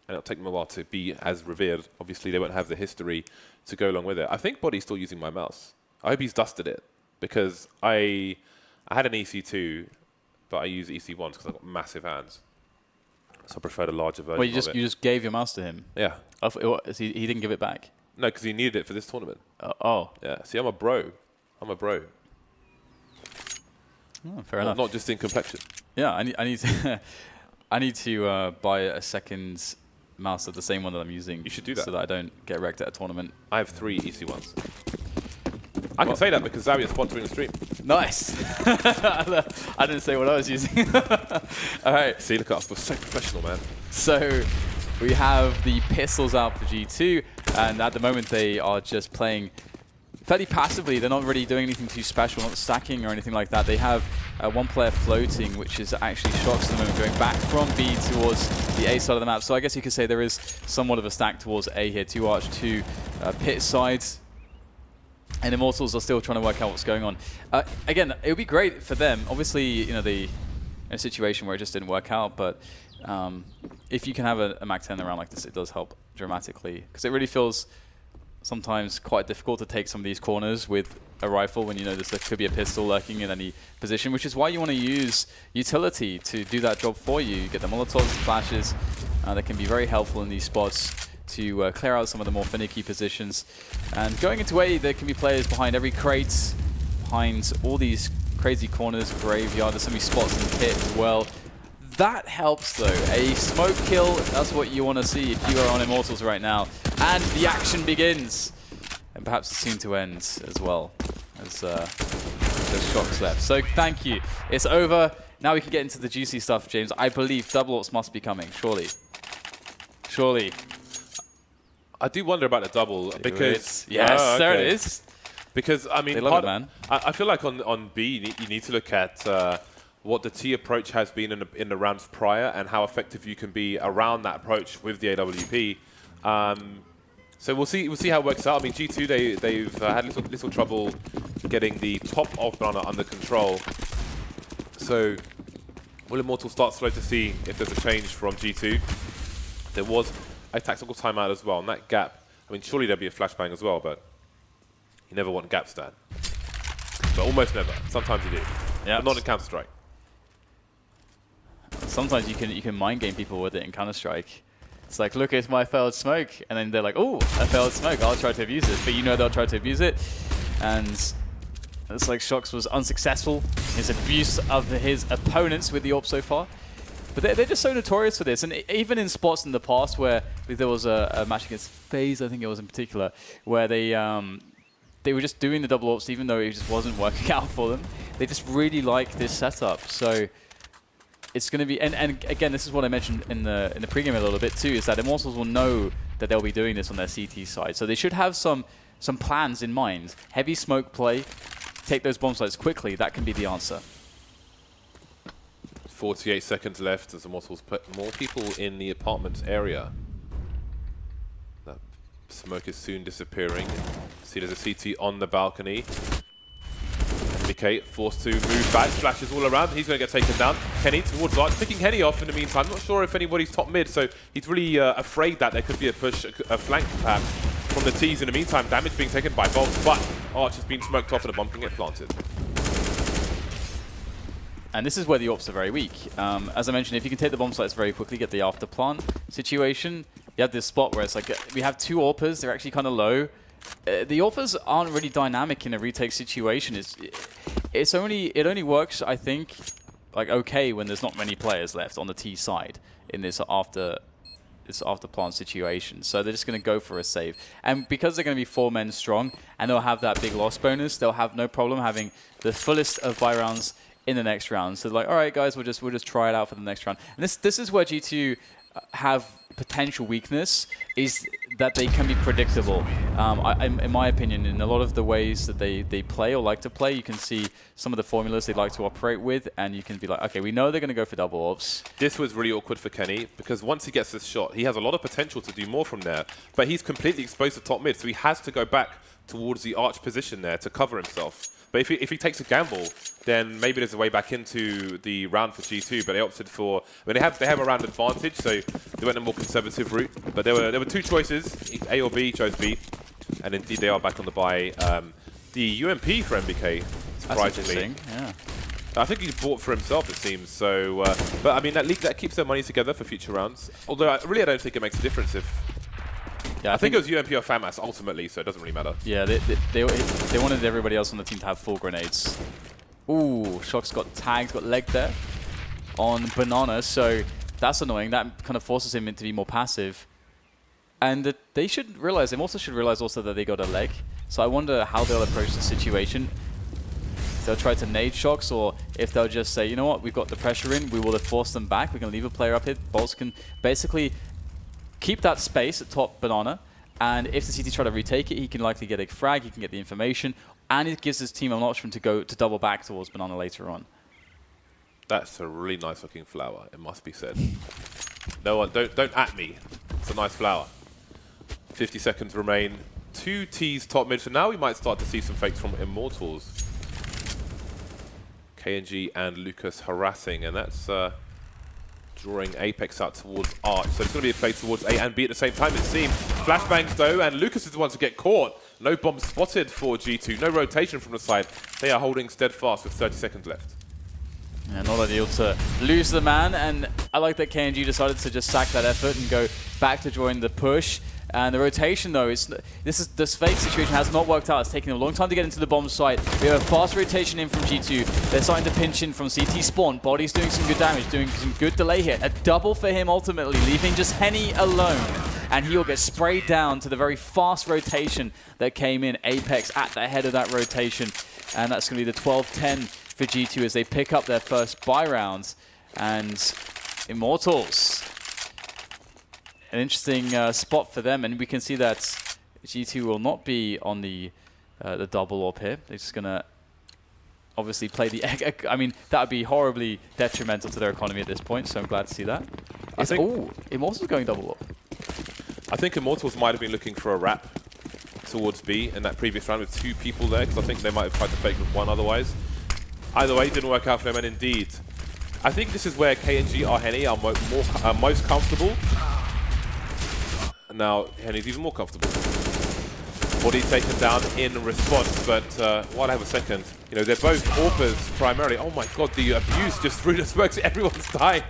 [SPEAKER 2] it'll take them a while to be as revered. Obviously, they won't have the history to go along with it. I think Body's still using my mouse. I hope he's dusted it, because I had an EC2, but I use EC1 because I've got massive hands. So I prefer the larger version
[SPEAKER 1] Well,
[SPEAKER 2] of it.
[SPEAKER 1] you just gave your mouse to him?
[SPEAKER 2] Yeah.
[SPEAKER 1] He didn't give it back?
[SPEAKER 2] No, because he needed it for this tournament.
[SPEAKER 1] Oh.
[SPEAKER 2] Yeah. See, I'm a bro. I'm a bro.
[SPEAKER 1] Oh, fair enough.
[SPEAKER 2] Not just in complexion.
[SPEAKER 1] Yeah, I need to, I need to buy a second mouse of the same one that I'm using. You
[SPEAKER 2] should do that.
[SPEAKER 1] So that I don't get wrecked at a tournament.
[SPEAKER 2] I have 3 EC1s. I can say that because Xavier is sponsoring the stream.
[SPEAKER 1] Nice. I didn't say what I was using. All right.
[SPEAKER 2] See, look at us. We're so professional, man.
[SPEAKER 1] So we have the pistols out for G2, and at the moment they are just playing fairly passively. They're not really doing anything too special, not stacking or anything like that. They have 1 player floating, which is actually Shox at the moment, going back from B towards the A side of the map. So I guess you could say there is somewhat of a stack towards A here. 2 Arch, 2 Pit sides. And Immortals are still trying to work out what's going on. Again, it would be great for them. Obviously, they in a situation where it just didn't work out, but if you can have a Mac 10 around like this, it does help dramatically. Because it really feels sometimes quite difficult to take some of these corners with a rifle when you know there could be a pistol lurking in any position, which is why you want to use utility to do that job for you. You get the Molotovs, the flashes, that can be very helpful in these spots to clear out some of the more finicky positions. And going into A, there can be players behind every crate, behind all these crazy corners, graveyard. There's so many spots in the pit as well. That helps though. A smoke kill, that's what you want to see if you are on Immortals right now. And the action begins. And perhaps it's soon to end as well, as there's Shox left. So thank you. It's over. Now we can get into the juicy stuff, James. I believe double AWPs must be coming, surely. Surely.
[SPEAKER 2] I do wonder about the double because
[SPEAKER 1] yes, there it is.
[SPEAKER 2] Because I mean,
[SPEAKER 1] they love it, man.
[SPEAKER 2] I feel like on B you need to look at what the T approach has been in the rounds prior and how effective you can be around that approach with the AWP. So we'll see how it works out. I mean, G2 they've had little trouble getting the top of Banana under control. So will Immortal start slow to see if there's a change from G2? There was a tactical timeout as well, and that gap, I mean, surely there'd be a flashbang as well, but you never want gap stand. But almost never. Sometimes you do.
[SPEAKER 1] Yeah.
[SPEAKER 2] But not in Counter-Strike.
[SPEAKER 1] Sometimes you can mind game people with it in Counter-Strike. It's like, look, it's my failed smoke, and then they're like, oh, a failed smoke, I'll try to abuse it. But you know they'll try to abuse it, and it's like Shox was unsuccessful. His abuse of his opponents with the AWP so far. But they're just so notorious for this. And even in spots in the past where there was a match against FaZe, I think it was in particular, where they were just doing the double ops even though it just wasn't working out for them. They just really like this setup. So it's going to be, and again, this is what I mentioned in the pregame a little bit too, is that Immortals will know that they'll be doing this on their CT side. So they should have some plans in mind. Heavy smoke play, take those bomb sites quickly, that can be the answer.
[SPEAKER 2] 48 seconds left as Immortals put more people in the apartments area. That smoke is soon disappearing. See, there's a CT on the balcony. MBK forced to move back, flashes all around. He's going to get taken down. Kenny towards Arch, picking Henny off in the meantime. Not sure if anybody's top mid, so he's really afraid that there could be a push, a flank perhaps from the T's in the meantime. Damage being taken by Bolt, but Arch has been smoked off and a bomb can get planted.
[SPEAKER 1] And this is where the AWPs are very weak. As I mentioned, if you can take the bomb sites very quickly, get the after plant situation, you have this spot where it's like, we have two AWPers, they're actually kind of low. The AWPers aren't really dynamic in a retake situation. It only works, I think, like okay when there's not many players left on the T side in this after plant situation. So they're just going to go for a save. And because they're going to be 4 men strong and they'll have that big loss bonus, they'll have no problem having the fullest of buy rounds in the next round. So like, all right, guys, we'll just try it out for the next round. And this is where G2 have potential weakness, is that they can be predictable. In my opinion, in a lot of the ways that they play or like to play, you can see some of the formulas they like to operate with, and you can be like, okay, we know they're going to go for double ops.
[SPEAKER 2] This was really awkward for Kenny, because once he gets this shot, he has a lot of potential to do more from there, but he's completely exposed to top mid, so he has to go back towards the arch position there to cover himself. But if he takes a gamble, then maybe there's a way back into the round for G2. But they opted for, I mean, they have a round advantage, so they went a more conservative route. But there were two choices, A or B. Chose B, and indeed they are back on the buy. The UMP for MBK, surprisingly.
[SPEAKER 1] Yeah.
[SPEAKER 2] I think he bought for himself, it seems. So, but I mean, that keeps their money together for future rounds. Although I don't think it makes a difference if. Yeah, I think it was UMP or FAMAS ultimately, so it doesn't really matter.
[SPEAKER 1] Yeah, they wanted everybody else on the team to have full grenades. Ooh, Shock's got tagged, got legged there on Banana, so that's annoying. That kind of forces him to be more passive. And they should realize, they also should realize also that they got a leg. So I wonder how they'll approach the situation. If they'll try to nade Shocks, or if they'll just say, you know what, we've got the pressure in, we will have forced them back, we can leave a player up here. Bolts can basically keep that space at top Banana, and if the CT try to retake it, he can likely get a frag, he can get the information, and it gives his team an option to go to double back towards Banana later on.
[SPEAKER 2] That's a really nice looking flower, it must be said. No one, don't at me. It's a nice flower. 50 seconds remain. 2 T's top mid, so now we might start to see some fakes from Immortals. KNG and Lucas harassing, and that's drawing Apex out towards Arch. So it's going to be a play towards A and B at the same time, it seems. Flashbangs though, and Lucas is the one to get caught. No bomb spotted for G2, no rotation from the side. They are holding steadfast with 30 seconds left.
[SPEAKER 1] Yeah, not ideal to lose the man, and I like that KNG decided to just sack that effort and go back to join the push. And the rotation though, this fake situation has not worked out. It's taken a long time to get into the bomb site. We have a fast rotation in from G2. They're starting to pinch in from CT spawn. Body's doing some good damage, doing some good delay here. A double for him ultimately, leaving just Henny alone. And he'll get sprayed down to the very fast rotation that came in. Apex at the head of that rotation. And that's going to be the 12-10 for G2 as they pick up their first buy rounds. And Immortals, an interesting spot for them, and we can see that G2 will not be on the double AWP here. They're just going to obviously play the egg. I mean, that would be horribly detrimental to their economy at this point, so I'm glad to see that. Oh, Immortals going double AWP.
[SPEAKER 2] I think Immortals might have been looking for a wrap towards B in that previous round with 2 people there, because I think they might have tried to fake with 1 otherwise. Either way, it didn't work out for them, and indeed, I think this is where KNG or Henny are most comfortable. Now, Henny's even more comfortable. Body taken down in response, but while I have a second, you know, they're both AWPers primarily. Oh my god, the abuse just threw the smokes, everyone's dying.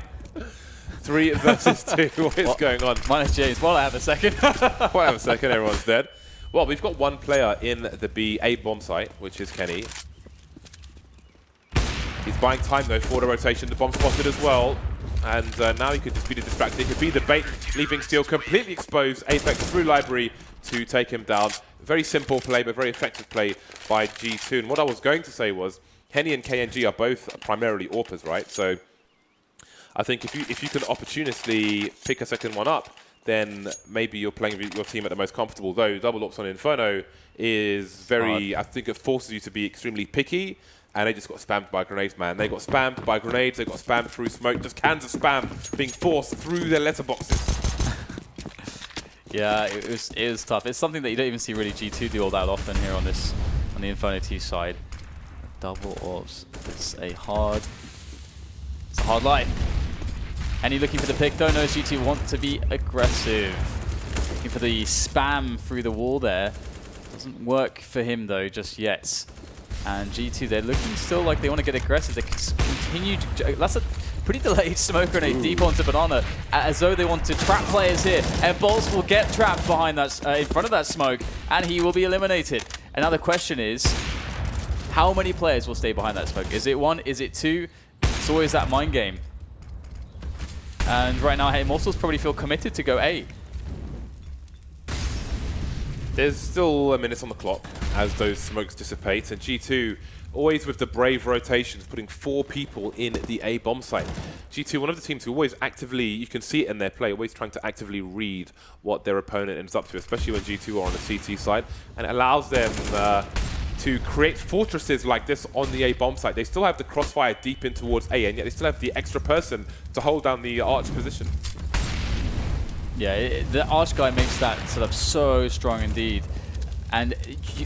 [SPEAKER 2] 3 versus 2, what is going on?
[SPEAKER 1] Minus James, while I have a second.
[SPEAKER 2] While I have a second, everyone's dead. Well, we've got 1 player in the B8 bomb site, which is Kenny. He's buying time though for the rotation. The bomb spotted as well. And now he could just be the distractor. He could be the bait, leaving Steel completely exposed. Apex through Library to take him down. Very simple play, but very effective play by G2. And what I was going to say was, Henny and KNG are both primarily AWPers, right? So I think if you can opportunistically pick a second one up, then maybe you're playing your team at the most comfortable. Though double ops on Inferno is very, I think it forces you to be extremely picky. And they just got spammed by grenades, man. They got spammed by grenades, they got spammed through smoke, just cans of spam being forced through their letterboxes.
[SPEAKER 1] Yeah, it was tough. It's something that you don't even see really G2 do all that often here on the Inferno T side. Double orbs. It's a hard life. And you're looking for the pick, though. No, G2 want to be aggressive. Looking for the spam through the wall there. Doesn't work for him though just yet. And G2, they're looking still like they want to get aggressive. They continue to... That's a pretty delayed smoke grenade deep onto Banana, as though they want to trap players here. And Bolts will get trapped behind that, in front of that smoke, and he will be eliminated. And now the question is, how many players will stay behind that smoke? Is it one? Is it two? It's always that mind game. And right now, Immortals probably feel committed to go A.
[SPEAKER 2] There's still a minute on the clock as those smokes dissipate, and G2 always with the brave rotations, putting 4 people in the A bomb site. G2, one of the teams who always actively, you can see it in their play, always trying to actively read what their opponent ends up to, especially when G2 are on the CT side, and it allows them to create fortresses like this on the A bomb site. They still have the crossfire deep in towards A, and yet they still have the extra person to hold down the arch position.
[SPEAKER 1] Yeah, the Arch guy makes that setup so strong indeed. And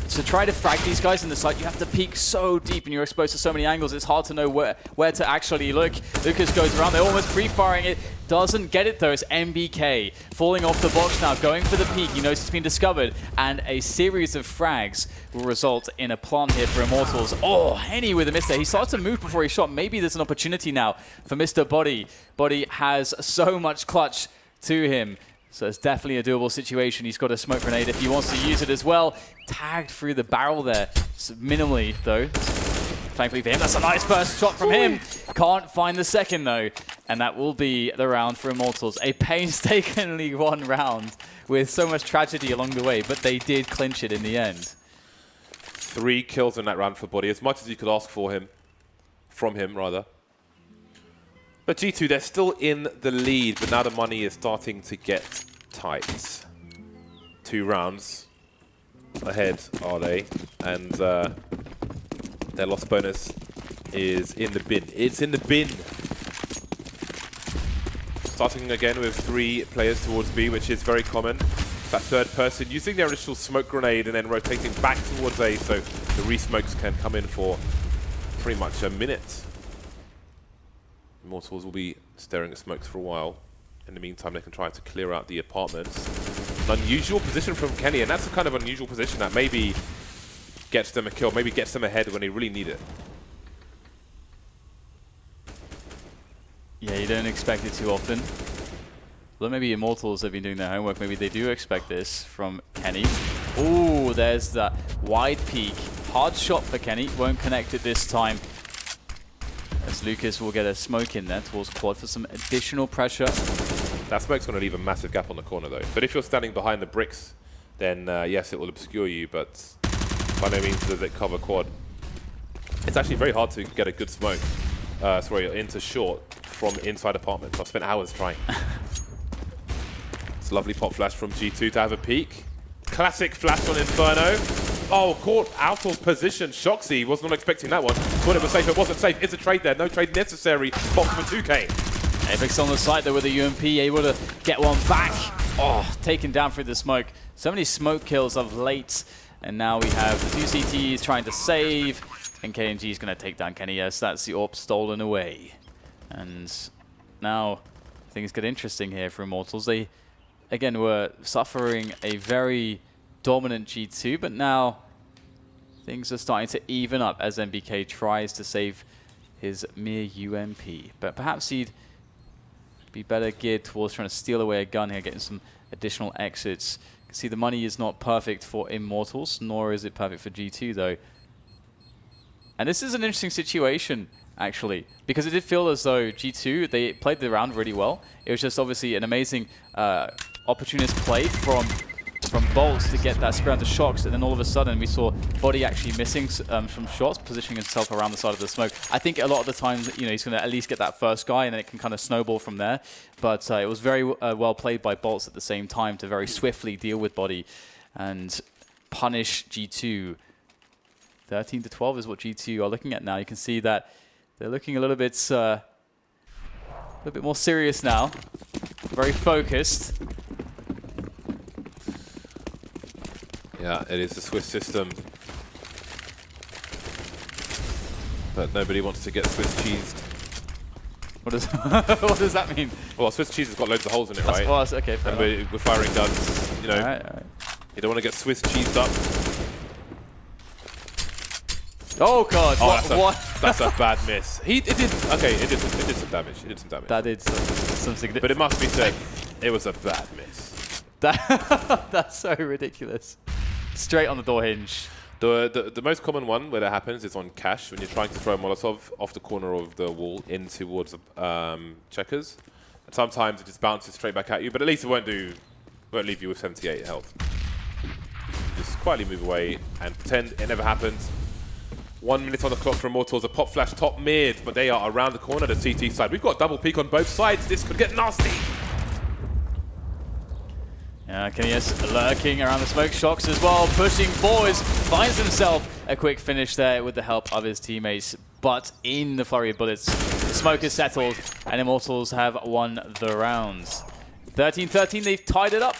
[SPEAKER 1] to try to frag these guys in the site, you have to peek so deep and you're exposed to so many angles, it's hard to know where to actually look. Lucas goes around, they're almost pre-firing it. Doesn't get it though, it's MBK. Falling off the box now, going for the peek. He knows it's been discovered. And a series of frags will result in a plant here for Immortals. Oh, Henny with a miss there. He started to move before he shot. Maybe there's an opportunity now for Mr. Body. Body has so much clutch to him. So it's definitely a doable situation. He's got a smoke grenade if he wants to use it as well. Tagged through the barrel there. Just minimally, though. Thankfully for him, that's a nice first shot from him. Can't find the second, though. And that will be the round for Immortals. A painstakingly won round with so much tragedy along the way, but they did clinch it in the end.
[SPEAKER 2] 3 kills in that round for Body, as much as you could ask for him. From him, rather. But G2, they're still in the lead, but now the money is starting to get tight. 2 rounds ahead, are they? And their loss bonus is in the bin. It's in the bin. Starting again with 3 players towards B, which is very common. That third person using their initial smoke grenade and then rotating back towards A, so the re-smokes can come in for pretty much a minute. Immortals will be staring at smokes for a while. In the meantime, they can try to clear out the apartments. An unusual position from Kenny, and that's the kind of unusual position that maybe gets them a kill, maybe gets them ahead when they really need it.
[SPEAKER 1] Yeah, you don't expect it too often. Well, maybe Immortals have been doing their homework. Maybe they do expect this from Kenny. Ooh, there's that wide peak. Hard shot for Kenny. Won't connect it this time. As Lucas will get a smoke in there towards Quad for some additional pressure.
[SPEAKER 2] That smoke's going to leave a massive gap on the corner, though. But if you're standing behind the bricks, then yes, it will obscure you, but by no means does it cover Quad. It's actually very hard to get a good smoke, into short from inside apartments. I've spent hours trying. It's a lovely pop flash from G2 to have a peek. Classic flash on Inferno. Oh, caught out of position. Shoxy was not expecting that one. Thought it was safe. It wasn't safe. It's a trade there. No trade necessary. Box for 2K.
[SPEAKER 1] Apex on the side there with the UMP, able to get one back. Oh, taken down through the smoke. So many smoke kills of late. And now we have the 2 CTs trying to save. And KNG is going to take down Kenny. Yes, that's the AWP stolen away. And now things get interesting here for Immortals. They, again, were suffering a very dominant G2, but now things are starting to even up as MBK tries to save his mere UMP. But perhaps he'd be better geared towards trying to steal away a gun here, getting some additional exits. You can see the money is not perfect for Immortals, nor is it perfect for G2 though. And this is an interesting situation. actually, because it did feel as though G2, they played the round really well. It was just obviously an amazing opportunist play from Bolts to get that spray onto Shocks, and then all of a sudden we saw Body actually missing from shots, positioning himself around the side of the smoke. I think a lot of the times, you know, he's going to at least get that first guy, and then it can kind of snowball from there. But it was very well played by Bolts at the same time to very swiftly deal with Body and punish G2. 13-12 is what G2 are looking at now. You can see that they're looking a little bit more serious now, very focused.
[SPEAKER 2] Yeah, it is the Swiss system. But nobody wants to get Swiss cheesed.
[SPEAKER 1] What does what does that mean?
[SPEAKER 2] Well, Swiss cheese has got loads of holes in it,
[SPEAKER 1] That's
[SPEAKER 2] right?
[SPEAKER 1] well, okay, fair
[SPEAKER 2] and we're firing guns, you know.
[SPEAKER 1] All right.
[SPEAKER 2] You don't want to get Swiss cheesed up.
[SPEAKER 1] Oh god!
[SPEAKER 2] Oh,
[SPEAKER 1] what?
[SPEAKER 2] That's a bad miss. It did some damage. It did some damage.
[SPEAKER 1] That did some significant.
[SPEAKER 2] But it must be said, it was a bad miss.
[SPEAKER 1] That's so ridiculous. Straight on the door hinge.
[SPEAKER 2] The most common one where that happens is on cash, when you're trying to throw a Molotov off the corner of the wall in towards checkers. And sometimes it just bounces straight back at you, but at least it won't leave you with 78 health. Just quietly move away and pretend it never happened. 1 minute on the clock for Immortals, a pop flash top mid, but they are around the corner, the CT side. We've got double peek on both sides. This could get nasty.
[SPEAKER 1] Yeah, Kenny's lurking around the smoke. Shocks as well, pushing forwards, finds himself a quick finish there with the help of his teammates. But in the flurry of bullets, the smoke is settled, and Immortals have won the rounds. 13-13, they've tied it up.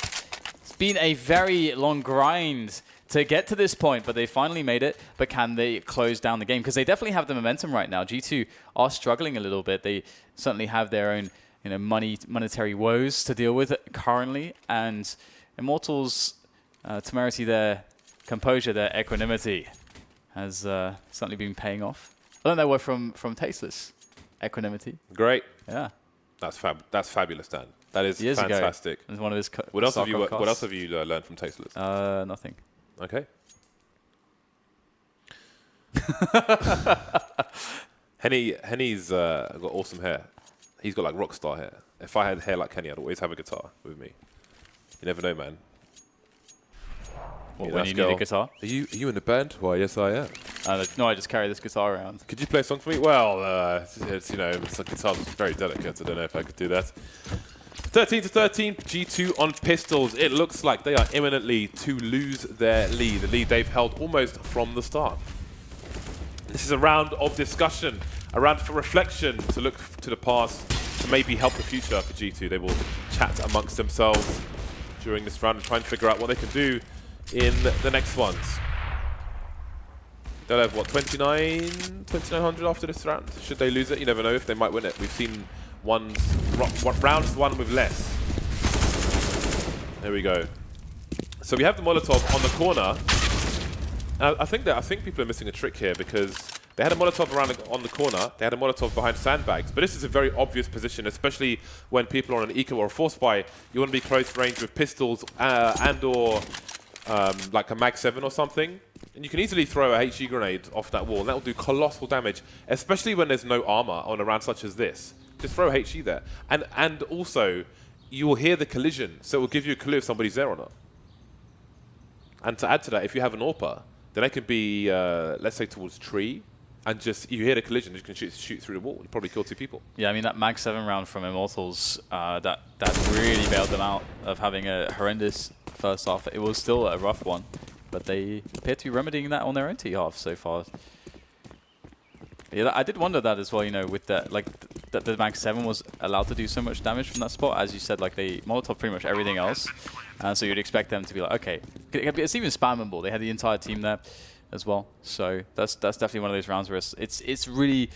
[SPEAKER 1] It's been a very long grind to get to this point, but they finally made it. But can they close down the game? Because they definitely have the momentum right now. G2 are struggling a little bit. They certainly have their own, you know, monetary woes to deal with currently. And Immortals' temerity, their composure, their equanimity has certainly been paying off. I learned that word from Tasteless. Equanimity.
[SPEAKER 2] Great.
[SPEAKER 1] Yeah.
[SPEAKER 2] That's fabulous, Dan. That is
[SPEAKER 1] Years
[SPEAKER 2] fantastic.
[SPEAKER 1] Ago, one of his
[SPEAKER 2] what else have you learned from Tasteless?
[SPEAKER 1] Nothing.
[SPEAKER 2] Okay. Henny's got awesome hair. He's got like rock star hair. If I had hair like Kenny, I'd always have a guitar with me. You never know, man.
[SPEAKER 1] What, when you need a guitar?
[SPEAKER 2] Are you in the band? Why, yes, I am.
[SPEAKER 1] No, I just carry this guitar around.
[SPEAKER 2] Could you play a song for me? Well, it's, you know, the guitar's very delicate. I don't know if I could do that. 13-13, G2 on pistols. It looks like they are imminently to lose their lead, the lead they've held almost from the start. This is a round of discussion, a round for reflection, to look to the past, to maybe help the future for G2. They will chat amongst themselves during this round and try and figure out what they can do in the next ones. They'll have, what, 2,900 after this round? Should they lose it? You never know if they might win it. We've seen rounds won with less. There we go. So we have the Molotov on the corner. I think people are missing a trick here, because they had a Molotov on the corner. They had a Molotov behind sandbags, but this is a very obvious position, especially when people are on an eco or a force buy. You want to be close range with pistols and/or like a Mag 7 or something, and you can easily throw a HE grenade off that wall, and that will do colossal damage, especially when there's no armor on a round such as this. Just throw HE there. And also, you will hear the collision, so it will give you a clue if somebody's there or not. And to add to that, if you have an AWPer, then it could be, let's say, towards tree, and just, you hear the collision, you can shoot through the wall. You probably kill 2 people. Yeah,
[SPEAKER 1] I mean, that Mag 7 round from Immortals, that really bailed them out of having a horrendous first half. It was still a rough one, but they appear to be remedying that on their own T-half so far. Yeah, I did wonder that as well, you know, with that, like, that the Mag 7 was allowed to do so much damage from that spot. As you said, like, they Molotov pretty much everything else. So you'd expect them to be like, okay, it's even spammable. They had the entire team there as well. So that's definitely one of those rounds where it's really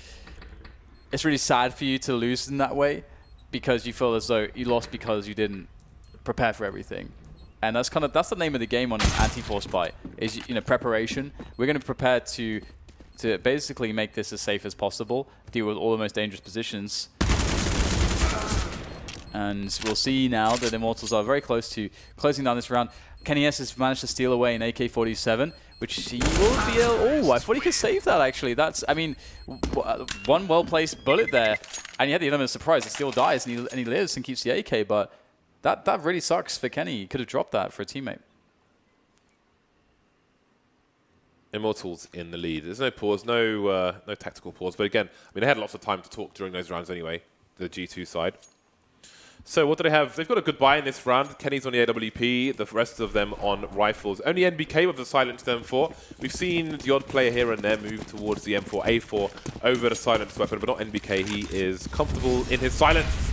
[SPEAKER 1] sad for you to lose in that way, because you feel as though you lost because you didn't prepare for everything. And that's the name of the game on an anti-force buy, is, you know, preparation. We're going to prepare to basically make this as safe as possible, deal with all the most dangerous positions. And we'll see now that Immortals are very close to closing down this round. Kenny S has managed to steal away an AK-47 which he will be able... Oh, I thought he could save that, actually. That's, I mean, one well-placed bullet there, and he had the element of surprise. He still dies, and he lives and keeps the AK, but that really sucks for Kenny. He could have dropped that for a teammate.
[SPEAKER 2] Immortals in the lead. There's no pause, no tactical pause. But again, I mean, they had lots of time to talk during those rounds anyway, the G2 side. So what do they have? They've got a good buy in this round. Kenny's on the AWP, the rest of them on rifles. Only NBK with the silenced M4. We've seen the odd player here and there move towards the M4, A4 over the silenced weapon, but not NBK. He is comfortable in his silence.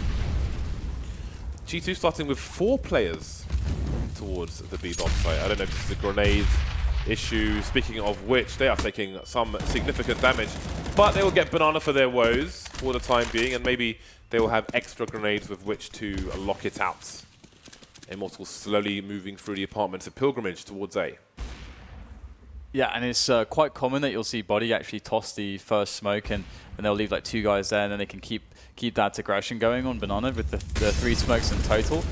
[SPEAKER 2] G2 starting with 4 players towards the B bomb site. I don't know if this is a grenade issue, speaking of which, they are taking some significant damage, but they will get banana for their woes for the time being, and maybe they will have extra grenades with which to lock it out. Immortals slowly moving through the apartments, a pilgrimage towards A.
[SPEAKER 1] Yeah, and it's quite common that you'll see Body actually toss the first smoke, and they'll leave like 2 guys there, and then they can keep that aggression going on Banana with the 3 smokes in total,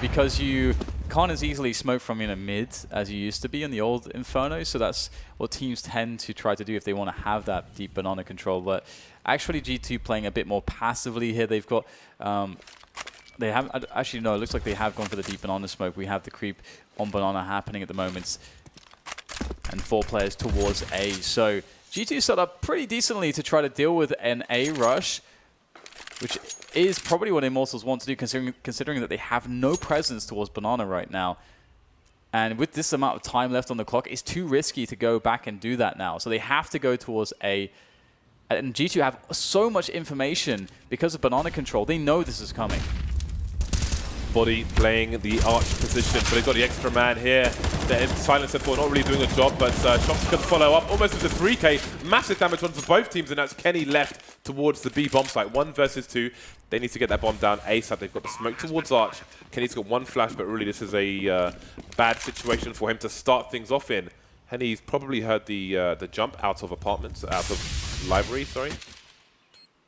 [SPEAKER 1] because you can't as easily smoke from mid as you used to be in the old Inferno, so that's what teams tend to try to do if they want to have that deep Banana control. But actually G2 playing a bit more passively here. They've got they have actually no, it looks like they have gone for the deep Banana smoke. We have the creep on Banana happening at the moment, and 4 players towards A. So G2 set up pretty decently to try to deal with an A rush, which is probably what Immortals want to do, considering that they have no presence towards Banana right now. And with this amount of time left on the clock, it's too risky to go back and do that now. So they have to go towards A. And G2 have so much information because of Banana control. They know this is coming.
[SPEAKER 2] Body playing the arch position, but they've got the extra man here. The silence support not really doing a job, but Shox can follow up almost with a 3K. Massive damage onto both teams, and that's Kenny left towards the B bomb site. 1 versus 2. They need to get that bomb down ASAP. They've got the smoke towards Arch. Kenny's got 1 flash, but really this is a bad situation for him to start things off in. Henny's probably heard the jump out of apartments, out of library, sorry.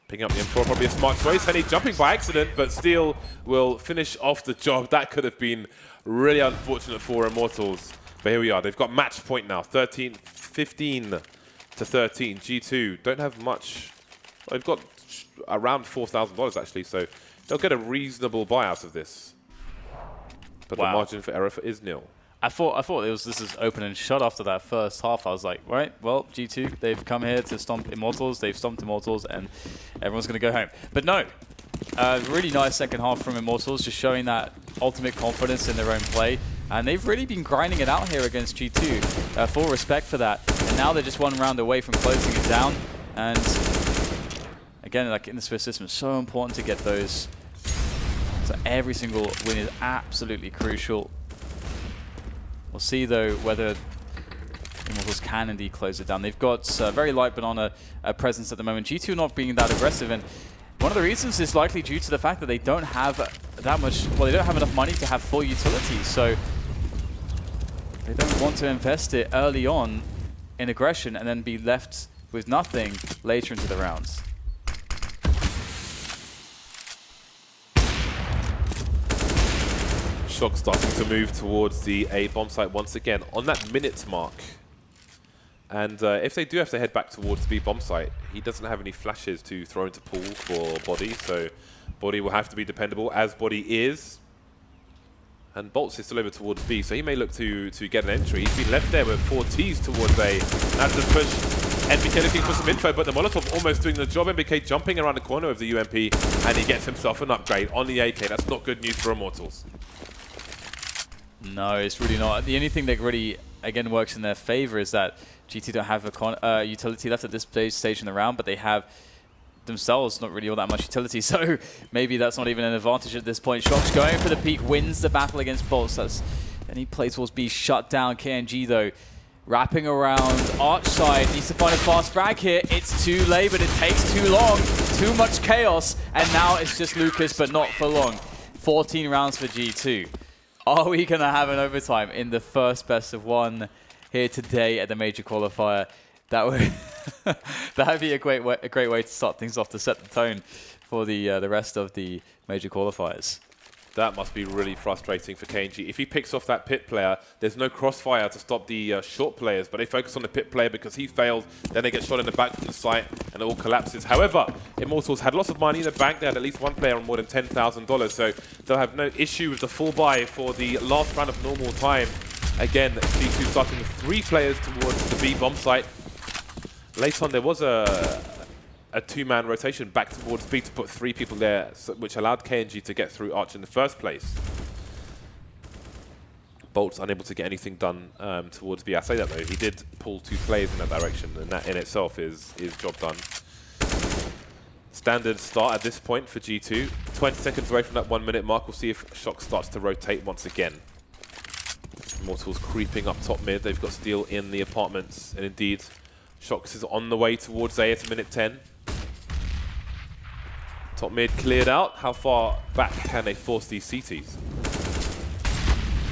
[SPEAKER 2] Picking up the M4, probably a smart choice. Henny jumping by accident, but Steel will finish off the job. That could have been really unfortunate for Immortals. But here we are. They've got match point now. 15 to 13. G2 don't have much. Well, they've got around $4,000 actually, so they'll get a reasonable buy out of this. But the margin for error is nil.
[SPEAKER 1] I thought this is open and shut after that first half. I was like, right, well, G2, they've come here to stomp Immortals. They've stomped Immortals, and everyone's going to go home. But no, really nice second half from Immortals, just showing that ultimate confidence in their own play. And they've really been grinding it out here against G2. Full respect for that. And now they're just 1 round away from closing it down. And again, like in the Swiss system, it's so important to get those. So every single win is absolutely crucial. We'll see, though, whether Immortals can indeed close it down. They've got very light Banana presence at the moment. G2 not being that aggressive, and one of the reasons is likely due to the fact that they don't have that much, well, they don't have enough money to have full utilities, so they don't want to invest it early on in aggression and then be left with nothing later into the rounds.
[SPEAKER 2] Shox starting to move towards the A bomb site once again on that minute mark. And if they do have to head back towards the B bomb site, he doesn't have any flashes to throw into pool for Body, so Body will have to be dependable, as Body is. And Bolts is still over towards B, so he may look to get an entry. He's been left there with 4 Ts towards A. That's the push. NBK looking for some info, but the Molotov almost doing the job. NBK jumping around the corner of the UMP, and he gets himself an upgrade on the AK. That's not good news for Immortals.
[SPEAKER 1] No, it's really not. The only thing that really, again, works in their favor is that GT don't have a utility left at this stage in the round, but they have themselves not really all that much utility, so maybe that's not even an advantage at this point. Shox going for the peak, wins the battle against Bolts. Then he plays towards B, shut down KNG, though. Wrapping around Arch side, needs to find a fast frag here. It's too late, but it takes too long. Too much chaos, and now it's just Lucas, but not for long. 14 rounds for G2. Are we going to have an overtime in the first best of 1 here today at the major qualifier? That would be a great way to start things off, to set the tone for the rest of the major qualifiers.
[SPEAKER 2] That must be really frustrating for KNG. If he picks off that pit player, there's no crossfire to stop the short players, but they focus on the pit player because he failed, then they get shot in the back from the site, and it all collapses. However, Immortals had lots of money in the bank. They had at least one player on more than $10,000, so they'll have no issue with the full buy for the last round of normal time. Again, G2 starting with 3 players towards the B bomb site. Later on, there was a 2-man rotation back towards B to put 3 people there, which allowed KNG to get through Arch in the first place. Bolt's unable to get anything done towards B. I say that though, he did pull 2 players in that direction, and that in itself is job done. Standard start at this point for G2. 20 seconds away from that 1 minute mark. We'll see if Shock starts to rotate once again. Immortals creeping up top mid. They've got Steel in the apartments, and indeed, Shox is on the way towards A at minute 10. Top mid cleared out. How far back can they force these CTs?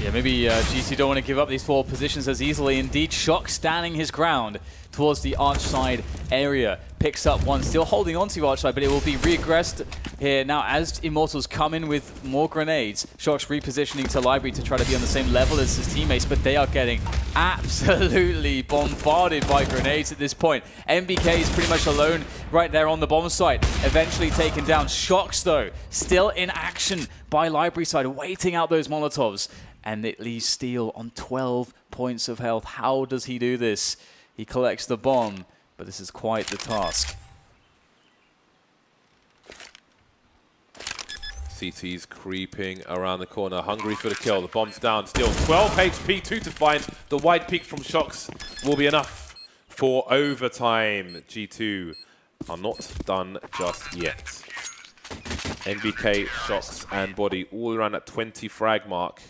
[SPEAKER 1] Yeah, maybe GC don't want to give up these 4 positions as easily. Indeed, Shock standing his ground towards the Arch side area. Picks up one, still holding on to Arch side, but it will be regressed here now as Immortals come in with more grenades. Shock's repositioning to Library to try to be on the same level as his teammates, but they are getting absolutely bombarded by grenades at this point. MBK is pretty much alone right there on the bomb site, eventually taken down. Shox, though, still in action by Library side, waiting out those Molotovs. And it leaves Steel on 12 points of health. How does he do this? He collects the bomb, but this is quite the task.
[SPEAKER 2] CT's creeping around the corner, hungry for the kill. The bomb's down, Steel 12 HP, 2 to find. The wide peak from Shox will be enough for overtime. G2 are not done just yet. NBK, Shox, and Body all around that 20 frag mark,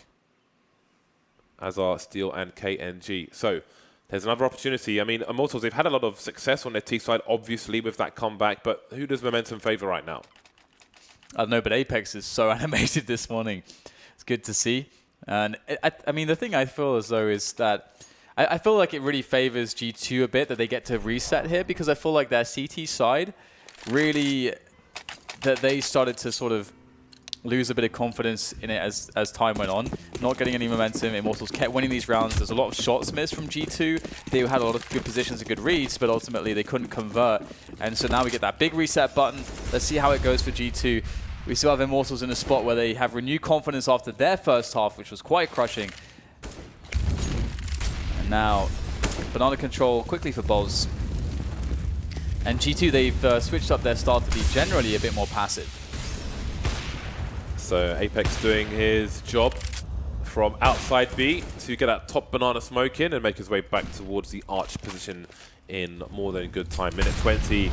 [SPEAKER 2] as are Steel and KNG. So there's another opportunity. I mean, Immortals, they've had a lot of success on their T side, obviously, with that comeback, but who does momentum favor right now?
[SPEAKER 1] I don't know, but Apex is so animated this morning. It's good to see. And I mean, the thing I feel as though is that I feel like it really favors G2 a bit that they get to reset here, because I feel like their CT side really, that they started to sort of lose a bit of confidence in it as time went on. Not getting any momentum. Immortals kept winning these rounds. There's a lot of shots missed from G2. They had a lot of good positions and good reads, but ultimately they couldn't convert. And so now we get that big reset button. Let's see how it goes for G2. We still have Immortals in a spot where they have renewed confidence after their first half, which was quite crushing. And now, banana control quickly for Boz. And G2, they've switched up their start to be generally a bit more passive.
[SPEAKER 2] So Apex doing his job from outside B to get that top banana smoke in and make his way back towards the Arch position in more than good time. Minute 20,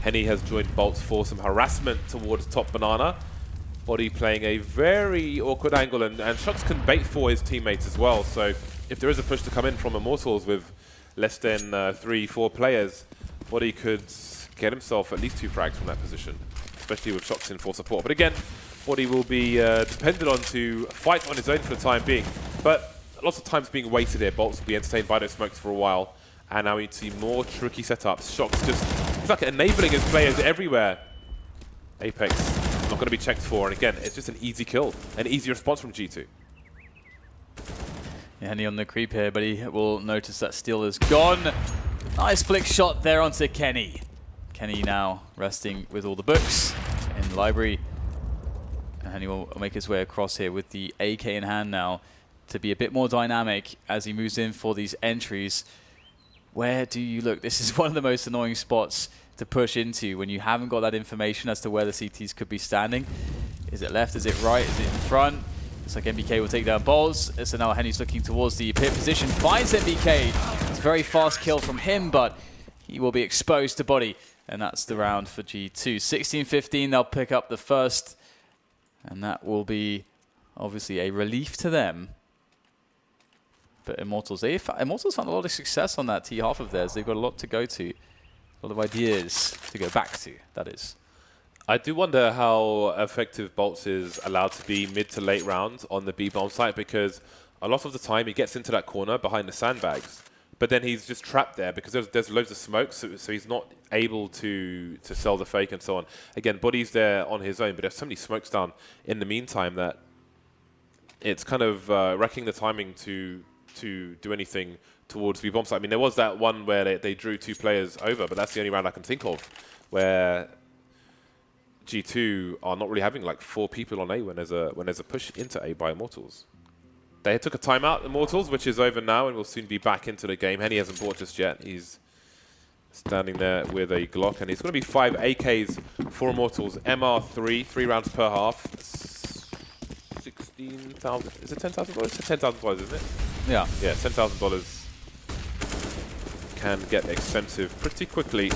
[SPEAKER 2] Henny has joined Bolts for some harassment towards top banana. Body playing a very awkward angle, and Shox can bait for his teammates as well. So if there is a push to come in from Immortals with less than 3-4 players, Body could get himself at least 2 frags from that position, especially with Shox in for support. But again, Body will be dependent on to fight on his own for the time being. But lots of times being waited here. Bolts will be entertained by those smokes for a while. And now we see more tricky setups. Shox just, it's like enabling his players everywhere. Apex not going to be checked for. And again, it's just an easy kill. An easy response from G2.
[SPEAKER 1] Yeah, Henny on the creep here, but he will notice that Steel is gone. Nice flick shot there onto Kenny. Kenny now resting with all the books in Library. And he will make his way across here with the AK in hand now to be a bit more dynamic as he moves in for these entries. Where do you look? This is one of the most annoying spots to push into when you haven't got that information as to where the CTs could be standing. Is it left? Is it right? Is it in front? Looks like MBK will take down Balls. So now Henny's looking towards the pit position. Finds MBK. It's a very fast kill from him, but he will be exposed to Body. And that's the round for G2. 16-15, they'll pick up the first. And that will be obviously a relief to them. But Immortals, Immortals found a lot of success on that T half of theirs. They've got a lot to go to, a lot of ideas to go back to, that is.
[SPEAKER 2] I do wonder how effective Bolts is allowed to be mid to late rounds on the B-bomb site, because a lot of the time he gets into that corner behind the sandbags, but then he's just trapped there because there's loads of smoke, so he's not able to sell the fake and so on. Again, Body's there on his own, but there's so many smokes down in the meantime that it's kind of wrecking the timing to do anything towards the bomb site. I mean, there was that one where they drew 2 players over, but that's the only round I can think of where G2 are not really having like 4 people on A when there's a push into A by Immortals. They took a timeout, Immortals, which is over now, and will soon be back into the game. Henny hasn't bought just yet. He's standing there with a Glock, and it's going to be 5 AKs for Immortals. MR3, 3 rounds per half. 16,000. Is it $10,000? It's $10,000, isn't it?
[SPEAKER 1] Yeah.
[SPEAKER 2] Yeah, $10,000 can get expensive pretty quickly.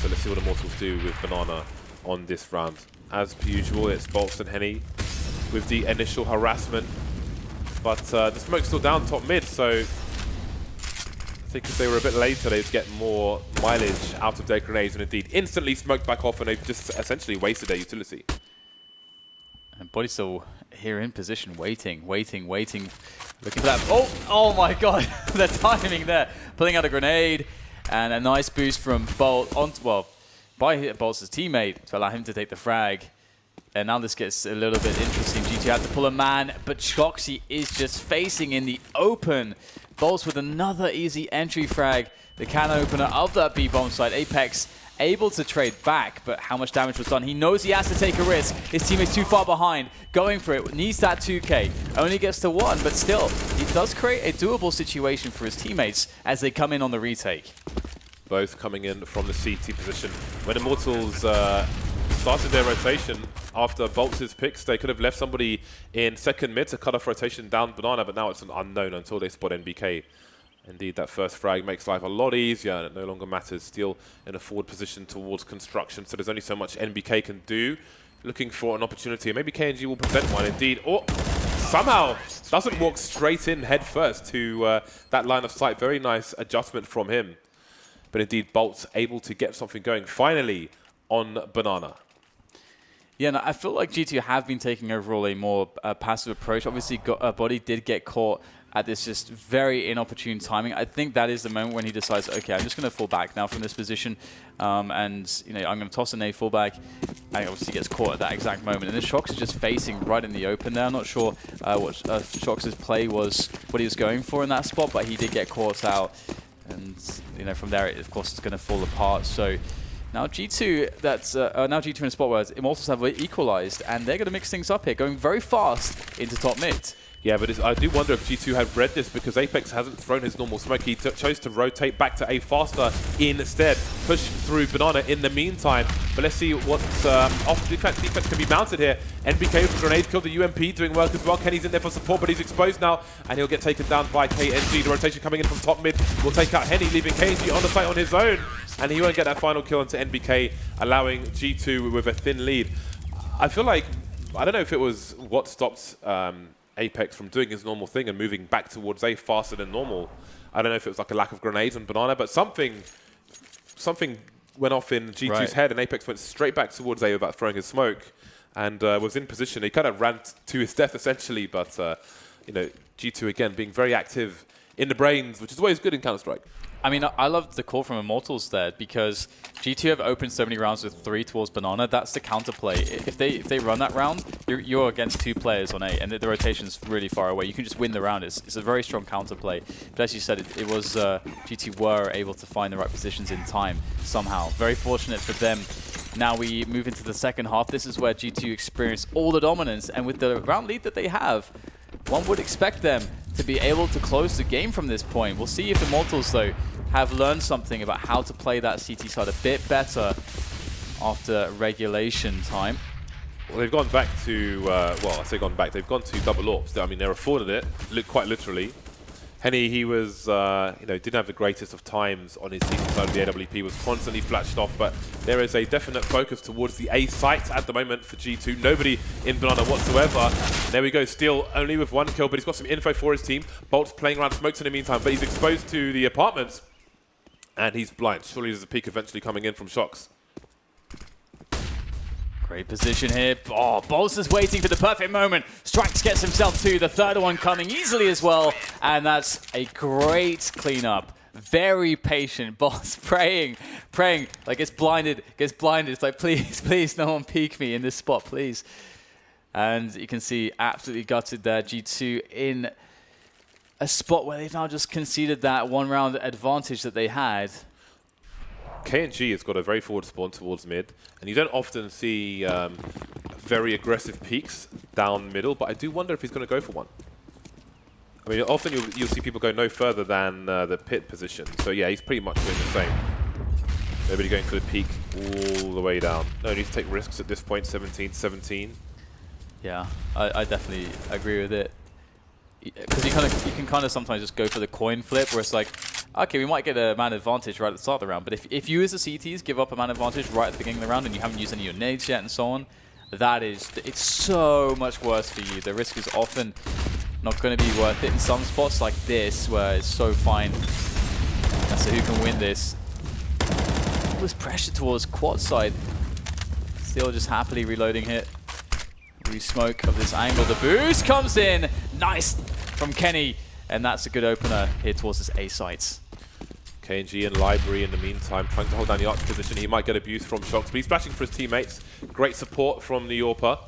[SPEAKER 2] So let's see what Immortals do with Banana on this round. As per usual, it's Bolts and Henny with the initial harassment. But the smoke's still down top mid, so I think if they were a bit later, they'd get more mileage out of their grenades, and indeed instantly smoked back off, and they've just essentially wasted their utility.
[SPEAKER 1] And Body's still here in position, waiting, looking for that. Oh my God, the timing there. Pulling out a grenade, and a nice boost from Bolt by Bolt's teammate to allow him to take the frag. And now this gets a little bit interesting. G2 had to pull a man, but Choxy is just facing in the open. Bolts with another easy entry frag. The can opener of that B-bomb site. Apex able to trade back, but how much damage was done? He knows he has to take a risk. His teammate's too far behind. Going for it. Needs that 2K. Only gets to 1, but still, he does create a doable situation for his teammates as they come in on the retake.
[SPEAKER 2] Both coming in from the CT position. When Immortals started their rotation after Bolts' picks, they could have left somebody in second mid to cut off rotation down Banana, but now it's an unknown until they spot NBK. Indeed, that first frag makes life a lot easier, and it no longer matters. Still in a forward position towards construction, so there's only so much NBK can do. Looking for an opportunity, and maybe KNG will prevent one. Indeed, somehow doesn't walk straight in head first to that line of sight. Very nice adjustment from him. But indeed, Bolt's able to get something going finally on Banana.
[SPEAKER 1] Yeah, and I feel like G2 have been taking overall a more passive approach. Obviously, Body did get caught at this just very inopportune timing. I think that is the moment when he decides, okay, I'm just going to fall back now from this position, and I'm going to toss an A fullback, and obviously gets caught at that exact moment. And then Shox is just facing right in the open there. I'm not sure what Shox's play was, what he was going for in that spot, but he did get caught out. And from there, of course, it's going to fall apart. So now G2, now G2 in a spot where Immortals have equalized, and they're going to mix things up here, going very fast into top mid.
[SPEAKER 2] Yeah, but I do wonder if G2 have read this, because Apex hasn't thrown his normal smoke. He chose to rotate back to A faster instead, push through Banana in the meantime. But let's see what off defense can be mounted here. NBK with a grenade killed the UMP, doing work as well. Kenny's in there for support, but he's exposed now, and he'll get taken down by KNG. The rotation coming in from top mid will take out Henny, leaving KNG on the site on his own, and he won't get that final kill into NBK, allowing G2 with a thin lead. I feel like, I don't know if it was what stopped Apex from doing his normal thing and moving back towards A faster than normal. I don't know if it was like a lack of grenades on Banana, but something went off in G2's head, and Apex went straight back towards A without throwing his smoke, and was in position. He kind of ran to his death essentially, but G2 again being very active in the brains, which is always good in Counter-Strike.
[SPEAKER 1] I mean, I love the call from Immortals there, because G2 have opened so many rounds with 3 towards Banana. That's the counterplay. If they run that round, you're against 2 players on A, and the rotation's really far away. You can just win the round. It's a very strong counterplay. But as you said, it was G2 were able to find the right positions in time somehow. Very fortunate for them. Now we move into the second half. This is where G2 experience all the dominance, and with the round lead that they have, one would expect them to be able to close the game from this point. We'll see if Immortals, though, have learned something about how to play that CT side a bit better after regulation time.
[SPEAKER 2] Well, they've gone back to, I say gone back, they've gone to double AWPs. I mean, they're afforded it, quite literally. Henny, he was, didn't have the greatest of times on his CT side of the AWP, was constantly flashed off, but there is a definite focus towards the A site at the moment for G2. Nobody in Banana whatsoever. And there we go, Steel only with 1 kill, but he's got some info for his team. Bolt's playing around smokes in the meantime, but he's exposed to the apartments, and he's blind. Surely there's a peek eventually coming in from Shox.
[SPEAKER 1] Great position here. Oh, Bolts is waiting for the perfect moment. Strax gets himself 2, the third one coming easily as well. And that's a great cleanup. Very patient. Bolts praying, like gets blinded. It's like, please, no one peek me in this spot, please. And you can see absolutely gutted there. G2 in a spot where they've now just conceded that one-round advantage that they had.
[SPEAKER 2] KNG has got a very forward spawn towards mid, and you don't often see very aggressive peaks down middle, but I do wonder if he's going to go for one. I mean, often you'll see people go no further than the pit position. So yeah, he's pretty much doing the same. Nobody going for the peak all the way down. No need to take risks at this point, 17-17.
[SPEAKER 1] Yeah, I definitely agree with it. Because you can kind of sometimes just go for the coin flip, where it's like, okay, we might get a man advantage right at the start of the round, but if you as the CTs give up a man advantage right at the beginning of the round and you haven't used any of your nades yet and so on, it's so much worse for you. The risk is often not going to be worth it in some spots like this, where it's so fine. And so who can win this? All this pressure towards quad side. Still just happily reloading here. Re-smoke of this angle. The boost comes in. Nice from Kenny. And that's a good opener here towards this A sites.
[SPEAKER 2] KNG and Library in the meantime trying to hold down the arch position. He might get abuse from Shocks, but he's flashing for his teammates. Great support from New Yorker.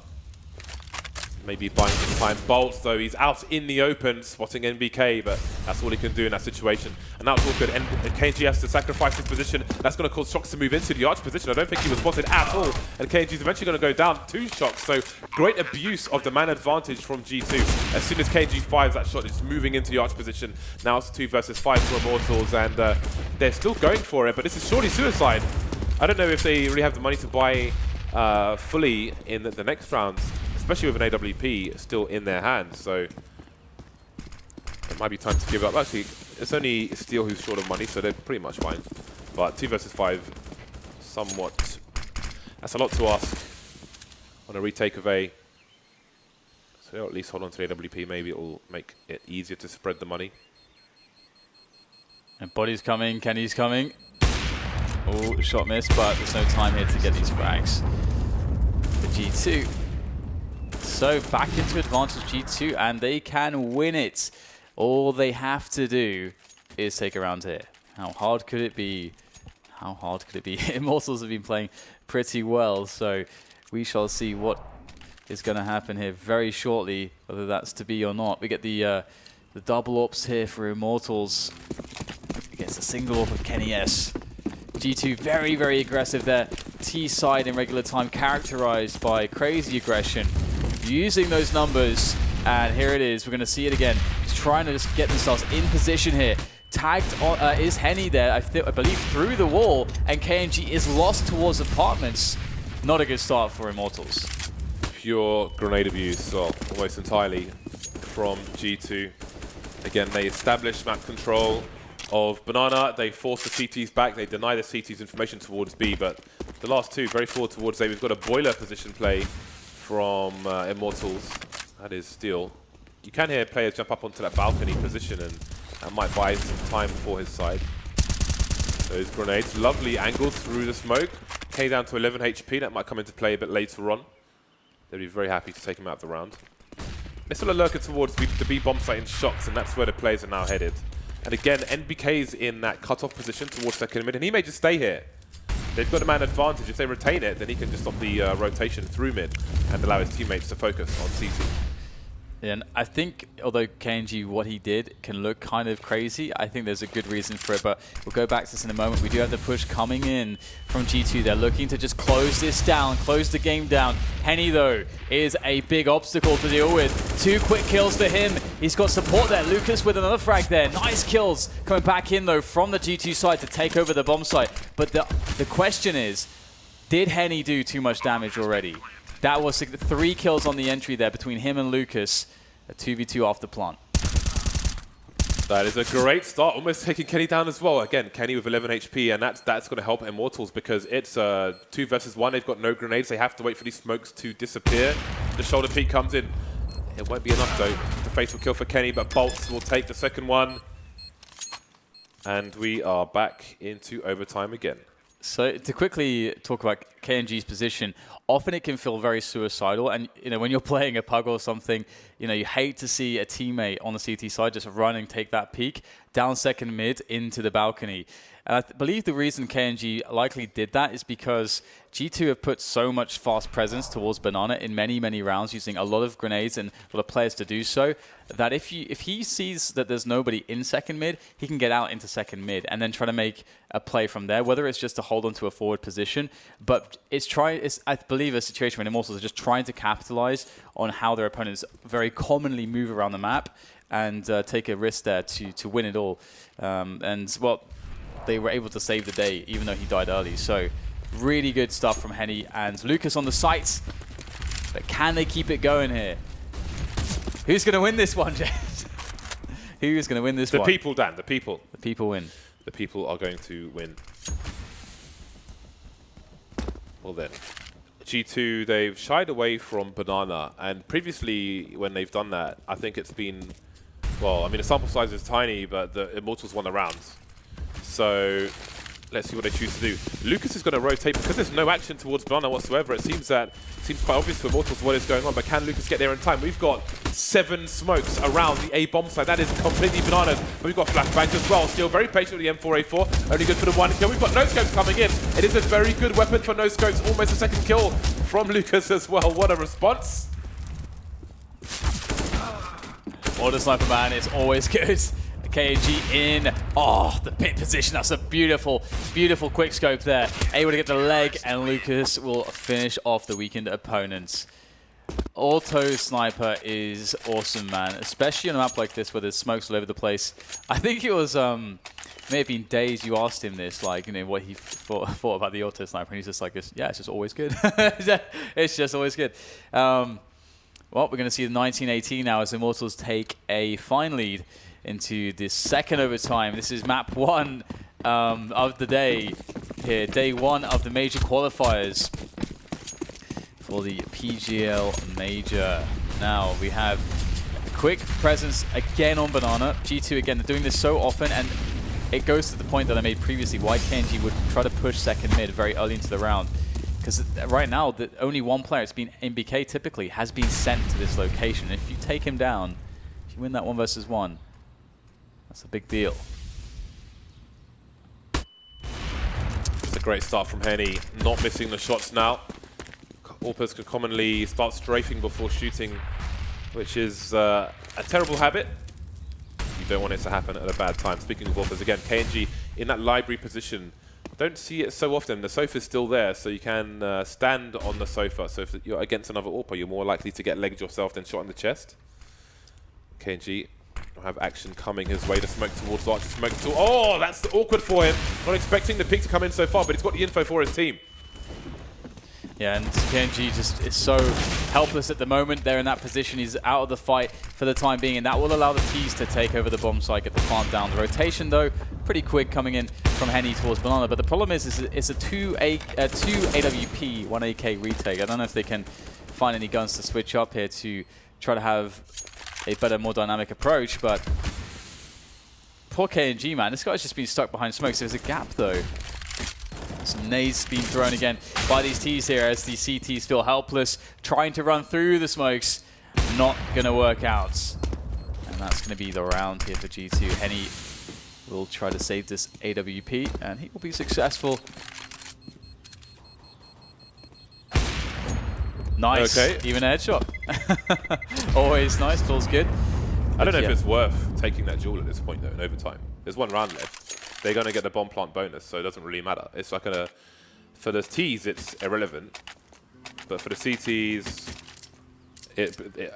[SPEAKER 2] Maybe buying some time. Bolts, though, he's out in the open, spotting NBK, but that's all he can do in that situation. And that's all good. And KNG has to sacrifice his position. That's going to cause Shocks to move into the arch position. I don't think he was spotted at all. And KNG's eventually going to go down to Shocks. So great abuse of the man advantage from G2. As soon as KNG fires that shot, it's moving into the arch position. Now it's 2 versus 5 for Immortals, and they're still going for it, but this is surely suicide. I don't know if they really have the money to buy fully in the next rounds, especially with an AWP still in their hands, so it might be time to give up. Actually, it's only Steel who's short of money, so they're pretty much fine. But 2 versus 5, somewhat, that's a lot to ask on a retake of A. So they'll at least hold on to the AWP, maybe it will make it easier to spread the money.
[SPEAKER 1] And Body's coming, Kenny's coming. Oh, shot missed, but there's no time here to get these frags. The G2. So back into advantage G2, and they can win it. All they have to do is take a round here. How hard could it be? How hard could it be? Immortals have been playing pretty well, so we shall see what is going to happen here very shortly, whether that's to be or not. We get the double ops here for Immortals against a single op of Kenny S. G2 very, very aggressive there. T side in regular time characterized by crazy aggression. Using those numbers, and here it is. We're going to see it again. He's trying to just get themselves in position here. Tagged on, is Henny there, I believe, through the wall, and KNG is lost towards apartments. Not a good start for Immortals.
[SPEAKER 2] Pure grenade abuse, well, almost entirely from G2. Again, they establish map control of Banana. They force the CTs back. They deny the CTs information towards B, but the last two very forward towards A. We've got a boiler position play from Immortals. That is Steel. You can hear players jump up onto that balcony position, and that might buy some time for his side. Those grenades, lovely angled through the smoke. K down to 11 HP. That might come into play a bit later on. They'll be very happy to take him out of the round. They're still a lurker towards the B bomb site in Shocks, and that's where the players are now headed. And again, NBK's in that cut-off position towards second mid, and he may just stay here. They've got a man advantage. If they retain it, then he can just stop the rotation through mid and allow his teammates to focus on CT.
[SPEAKER 1] Yeah, and I think, although KNG, what he did can look kind of crazy, I think there's a good reason for it, but we'll go back to this in a moment. We do have the push coming in from G2. They're looking to just close this down, close the game down. Henny, though, is a big obstacle to deal with. 2 quick kills for him. He's got support there. Lucas with another frag there. Nice kills coming back in, though, from the G2 side to take over the bomb site. But the question is, did Henny do too much damage already? That was 3 kills on the entry there between him and Lucas. A 2v2 off the plant.
[SPEAKER 2] That is a great start, almost taking Kenny down as well. Again, Kenny with 11 HP, and that's going to help Immortals because it's 2 versus 1. They've got no grenades. They have to wait for these smokes to disappear. The shoulder peek comes in. It won't be enough, though. The fatal kill for Kenny, but Bolts will take the second one. And we are back into overtime again.
[SPEAKER 1] So to quickly talk about KNG's position, often it can feel very suicidal, and when you're playing a pug or something, you hate to see a teammate on the CT side just run and take that peek down second mid into the balcony. And I believe the reason KNG likely did that is because G2 have put so much fast presence towards Banana in many, many rounds, using a lot of grenades and a lot of players to do so, that if he sees that there's nobody in second mid, he can get out into second mid and then try to make a play from there, whether it's just to hold on to a forward position. But I believe, a situation where Immortals are just trying to capitalize on how their opponents very commonly move around the map and take a risk there to win it all. And, well, they were able to save the day, even though he died early. So, really good stuff from Henny and Lucas on the sites. But can they keep it going here? Who's going to win this one, James? Who's going to win this one?
[SPEAKER 2] The people, Dan. The people.
[SPEAKER 1] The people win.
[SPEAKER 2] The people are going to win. Well then, G2, they've shied away from Banana. And previously, when they've done that, I think it's been... Well, I mean, the sample size is tiny, but the Immortals won the rounds. So let's see what they choose to do. Lucas is going to rotate because there's no action towards Banana whatsoever. It seems quite obvious to Immortals what is going on, but can Lucas get there in time? We've got 7 smokes around the A bomb side. That is completely bananas. But we've got flashbang as well. Still very patient with the M4A4. Only good for the 1 kill. We've got no scopes coming in. It is a very good weapon for no scopes. Almost a second kill from Lucas as well. What a response.
[SPEAKER 1] Order Sniper Man is always good. KNG in. Oh, the pit position. That's a beautiful, beautiful quick scope there. Able to get the leg, and Lucas will finish off the weakened opponents. Auto Sniper is awesome, man. Especially on a map like this where there's smokes all over the place. I think it was, may have been days you asked him this, like, you know, what he thought about the Auto Sniper. And he's just like, yeah, it's just always good. It's just always good. Well, we're going to see the 1918 now as Immortals take a fine lead into this second overtime. This is map 1 of the day here. Day 1 of the major qualifiers for the PGL Major. Now we have a quick presence again on Banana. G2 again, they're doing this so often, and it goes to the point that I made previously why KNG would try to push second mid very early into the round. Because right now, only one player, it's been MBK typically, has been sent to this location. If you take him down, if you win that 1 versus 1, that's a big deal.
[SPEAKER 2] It's a great start from Henny, not missing the shots now. Orpers can commonly start strafing before shooting, which is a terrible habit. You don't want it to happen at a bad time. Speaking of Orpers, again, KNG in that library position. Don't see it so often. The sofa's still there, so you can stand on the sofa. So if you're against another Orper, you're more likely to get legged yourself than shot in the chest. KNG will have action coming his way. The smoke towards Archer. Smoke to... Oh, that's awkward for him. Not expecting the pick to come in so far, but he's got the info for his team.
[SPEAKER 1] Yeah, and KNG just is so helpless at the moment. They're in that position. He's out of the fight for the time being, and that will allow the T's to take over the bomb site, get the plant down. The rotation, though, pretty quick coming in from Henny towards Banana. But the problem is it's a 2 AWP, 1 AK retake. I don't know if they can find any guns to switch up here to try to have a better, more dynamic approach. But poor KNG, man. This guy's just been stuck behind smokes. There's a gap, though. Some nades being thrown again by these T's here as the CTs feel helpless, trying to run through the smokes. Not going to work out. And that's going to be the round here for G2. Henny will try to save this AWP, and he will be successful. Nice.
[SPEAKER 2] Okay.
[SPEAKER 1] Even a headshot. Always nice. Feels good.
[SPEAKER 2] I don't know if it's worth taking that duel at this point, though, in overtime. There's 1 round left. They're going to get the bomb plant bonus, so it doesn't really matter. It's like for the T's, it's irrelevant. But for the CTs,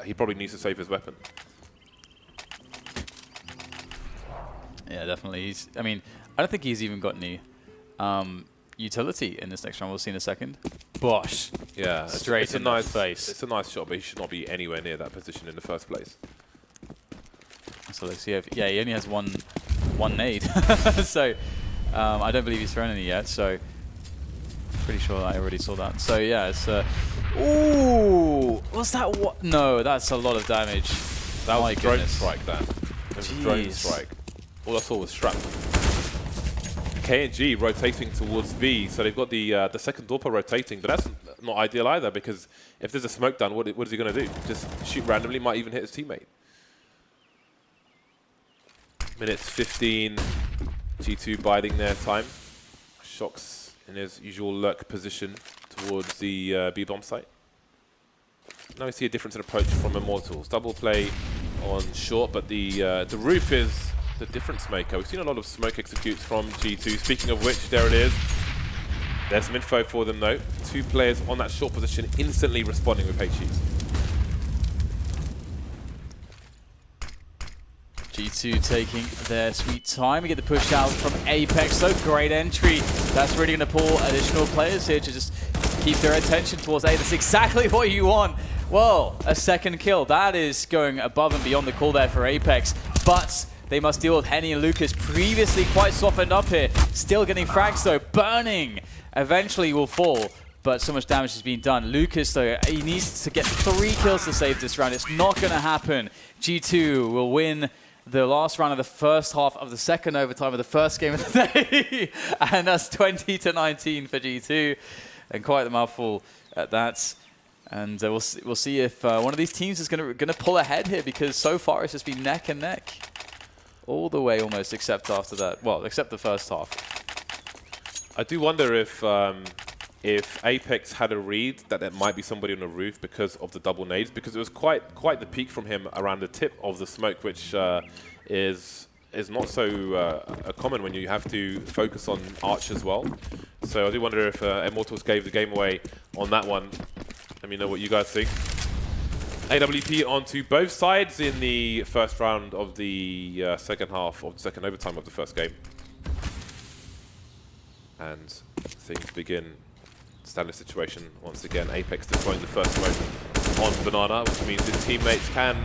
[SPEAKER 2] he probably needs to save his weapon.
[SPEAKER 1] Yeah, definitely. I mean, I don't think he's even got any utility in this next round. We'll see in a second. Bosh.
[SPEAKER 2] Yeah,
[SPEAKER 1] straight in the face.
[SPEAKER 2] It's a nice shot, but he should not be anywhere near that position in the first place.
[SPEAKER 1] So let's see if, yeah, he only has one nade. So I don't believe he's thrown any yet. So pretty sure I already saw that. So yeah, it's ooh, what's that? What? No, that's a lot of damage.
[SPEAKER 2] That was a drone strike. That was a drone strike. All I saw was shrapnel. KNG rotating towards B, so they've got the second Orper rotating, but that's not ideal either, because if there's a smoke down, what is he going to do? Just shoot randomly, might even hit his teammate. Minutes 15. G2 biding their time. Shocks in his usual lurk position towards the B-bomb site. Now we see a difference in approach from Immortals. Double play on short, but the roof is the difference maker. We've seen a lot of smoke executes from G2. Speaking of which, there it is. There's some info for them though. 2 players on that short position instantly responding with HEs.
[SPEAKER 1] G2 taking their sweet time. We get the push out from Apex. So great entry. That's really going to pull additional players here to just keep their attention towards A. That's exactly what you want. Well, a second kill. That is going above and beyond the call there for Apex. But they must deal with Henny and Lucas, previously quite softened up here. Still getting frags though. Burning eventually will fall. But so much damage has been done. Lucas, though, he needs to get 3 kills to save this round. It's not going to happen. G2 will win the last round of the first half of the second overtime of the first game of the day. And that's 20-19 for G2. And quite the mouthful at that. And we'll see if one of these teams is going to pull ahead here, because so far it's just been neck and neck. All the way almost, except after that. Well, except the first half.
[SPEAKER 2] I do wonder if Apex had a read that there might be somebody on the roof because of the double nades, because it was quite the peak from him around the tip of the smoke, which is not so common when you have to focus on Arch as well. So I do wonder if Immortals gave the game away on that one. Let me know what you guys think. AWP onto both sides in the first round of the second half of the second overtime of the first game. And things begin. Standard situation once again. Apex deploying the first smoke on Banana, which means his teammates can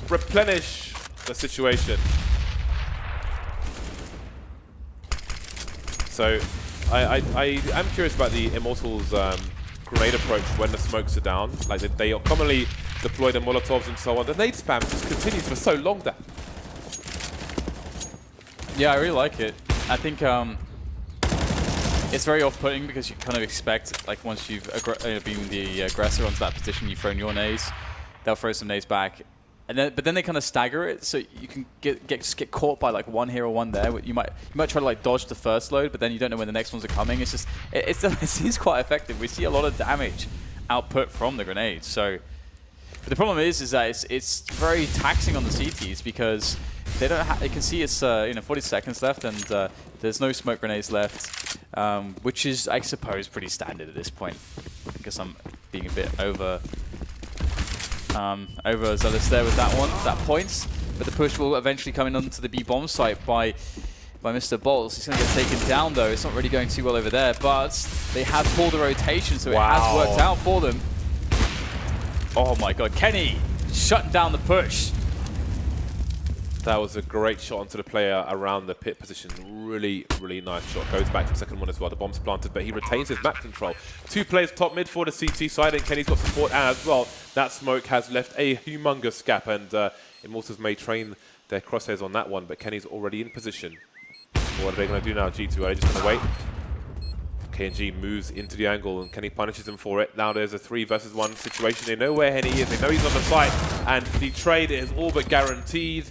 [SPEAKER 2] replenish the situation. So I am curious about the Immortals grenade approach when the smokes are down. Like they commonly deploy the Molotovs and so on. The nade spam just continues for so long there.
[SPEAKER 1] Yeah, I really like it. I think it's very off-putting, because you kind of expect, like, once you've been the aggressor onto that position, you've thrown your nades, they'll throw some nades back, and then but then they kind of stagger it, so you can just get caught by like one here or one there. You might try to like dodge the first load, but then you don't know when the next ones are coming. It's just it seems quite effective. We see a lot of damage output from the grenades. So, but the problem is that it's very taxing on the CTs, because they don't. You can see it's 40 seconds left, and there's no smoke grenades left, which is, I suppose, pretty standard at this point. I guess I'm being a bit overzealous there with that one, that point. But the push will eventually come in onto the B-bomb site by Mr. Bolts. He's going to get taken down though. It's not really going too well over there, but they have pulled the rotation, so it has worked out for them. Oh my god, Kenny shutting down the push.
[SPEAKER 2] That was a great shot onto the player around the pit position. Really, really nice shot. Goes back to the second one as well. The bomb's planted, but he retains his map control. 2 players top mid for the CT side, and Kenny's got support as well. That smoke has left a humongous gap, and Immortals may train their crosshairs on that one, but Kenny's already in position. What are they going to do now, G2? Are they just going to wait? KNG moves into the angle, and Kenny punishes him for it. Now there's a 3 versus 1 situation. They know where Henny is. They know he's on the site, and the trade is all but guaranteed.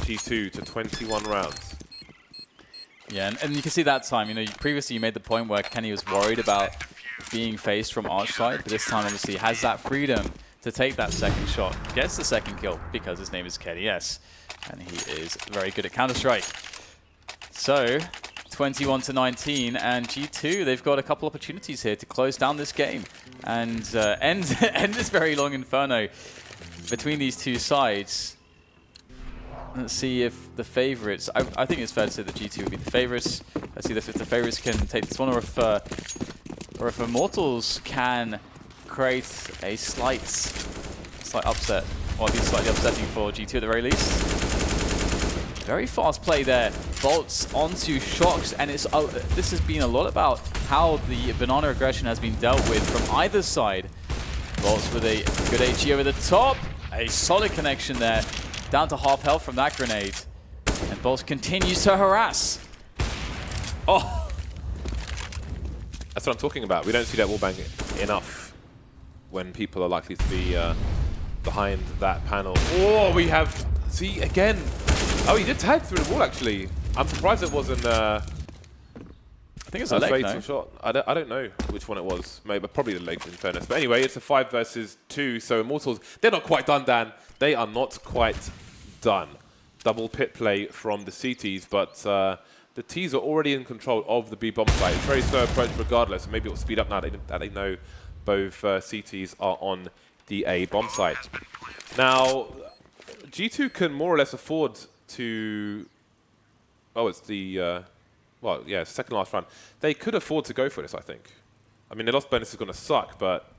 [SPEAKER 2] G2 to 21 rounds.
[SPEAKER 1] Yeah, and you can see that time, previously you made the point where Kenny was worried about being faced from Arch side, but this time obviously has that freedom to take that second shot. Gets the second kill because his name is Kenny, yes. And he is very good at Counter-Strike. So, 21-19, and G2, they've got a couple opportunities here to close down this game and end this very long inferno between these two sides. Let's see if the favorites. I think it's fair to say that G2 would be the favorites. Let's see if the favorites can take this one, or if Immortals can create a slight upset, or at least slightly upsetting for G2 at the very least. Very fast play there. Bolts onto Shocks, and it's this has been a lot about how the banana aggression has been dealt with from either side. Bolts with a good HE over the top. A solid connection there. Down to half health from that grenade. And Bolts continues to harass. Oh!
[SPEAKER 2] That's what I'm talking about. We don't see that wallbang enough when people are likely to be behind that panel. Oh, we have... See, again. Oh, he did tag through the wall, actually. I'm surprised it wasn't
[SPEAKER 1] I think it's a leg,
[SPEAKER 2] fatal
[SPEAKER 1] no?
[SPEAKER 2] shot. I don't know which one it was. Maybe probably the legs in fairness. But anyway, it's a 5 versus 2. So Immortals, they're not quite done, Dan. They are not quite done. Double pit play from the CTs, but the Ts are already in control of the B bomb site. It's very slow approach regardless. Maybe it'll speed up now that they know both CTs are on the A bomb site. Now, G2 can more or less afford to... Oh, it's the... well, yeah, second last round. They could afford to go for this, I think. I mean, the loss bonus is going to suck, but...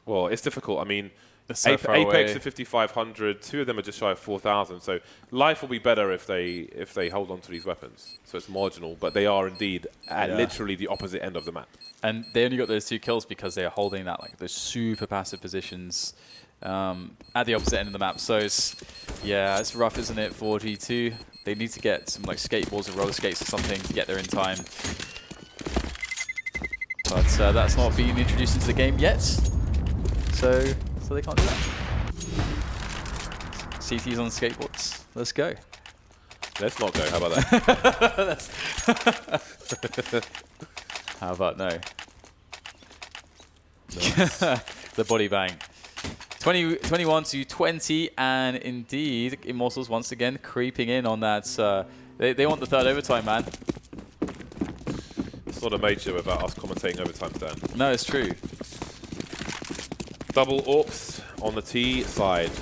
[SPEAKER 2] Well, it's difficult. I mean,
[SPEAKER 1] so
[SPEAKER 2] Apex to 5,500. 2 of them are just shy of 4,000. So life will be better if they hold on to these weapons. So it's marginal, but they are indeed at literally the opposite end of the map.
[SPEAKER 1] And they only got those 2 kills because they are holding that those super passive positions at the opposite end of the map. So it's rough, isn't it, for G2? They need to get some skateboards or roller skates or something to get there in time. But that's not being introduced into the game yet. So they can't do that. CT's on skateboards. Let's go.
[SPEAKER 2] Let's not go. How about that?
[SPEAKER 1] How about no? Nice. The body bang. 21 to 20, and indeed, Immortals once again creeping in on that. They want the 3rd overtime, man.
[SPEAKER 2] It's not a major about us commentating overtime, Dan.
[SPEAKER 1] No, it's true.
[SPEAKER 2] Double Orcs on the T side.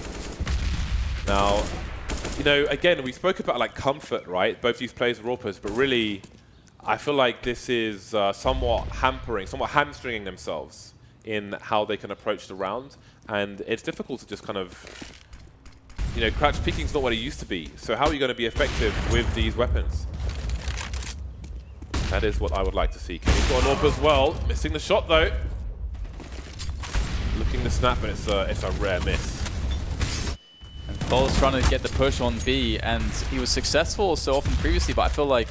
[SPEAKER 2] Now, you know, again, we spoke about comfort, right? Both these players are AWPers, but really, I feel like this is somewhat hamstringing themselves in how they can approach the round. And it's difficult to just kind of, you know, crouch peeking's not what it used to be. So how are you going to be effective with these weapons? That is what I would like to see. He's got an AWP as well. Missing the shot though. Looking to snap, but it's a rare miss.
[SPEAKER 1] And Bol's trying to get the push on B, and he was successful so often previously, but I feel like,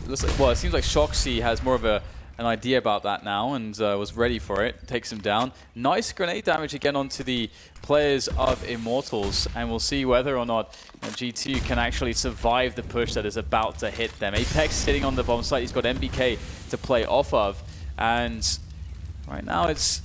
[SPEAKER 1] it seems like Shoxy has more of an idea about that now and was ready for it. Takes him down. Nice grenade damage again onto the players of Immortals, and we'll see whether or not G2 can actually survive the push that is about to hit them. Apex sitting on the bomb site. He's got MBK to play off of, and right now it's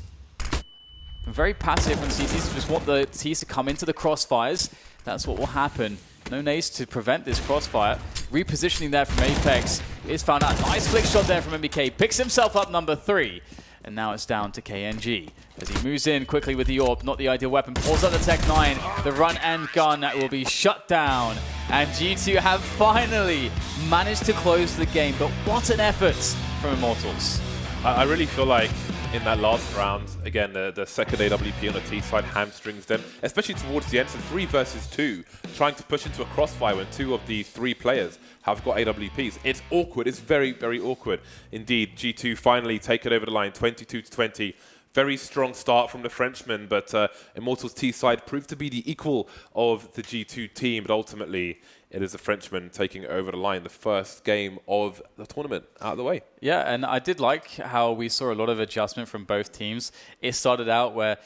[SPEAKER 1] very passive from CTs. Just want the Ts to come into the crossfires. That's what will happen. No nades to prevent this crossfire. Repositioning there from Apex is found out. Nice flick shot there from MBK. Picks himself up number 3. And now it's down to KNG. As he moves in quickly with the AWP. Not the ideal weapon. Pulls out the Tech 9. The run and gun will be shut down. And G2 have finally managed to close the game. But what an effort from Immortals.
[SPEAKER 2] I really feel like in that last round, again, the second AWP on the T side hamstrings them, especially towards the end. So 3 versus 2, trying to push into a crossfire when 2 of the 3 players have got AWPs. It's awkward. It's very, very awkward. Indeed, G2 finally take it over the line, 22 to 20. Very strong start from the Frenchman, but Immortals T side proved to be the equal of the G2 team, but ultimately it is the Frenchman taking over the line, the first game of the tournament out of the way.
[SPEAKER 1] Yeah, and I did like how we saw a lot of adjustment from both teams. It started out where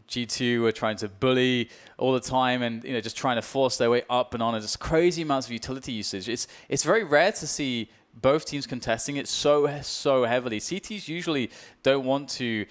[SPEAKER 1] G2 were trying to bully all the time and just trying to force their way up and on, and just crazy amounts of utility usage. It's very rare to see both teams contesting it so heavily. CTs usually don't want to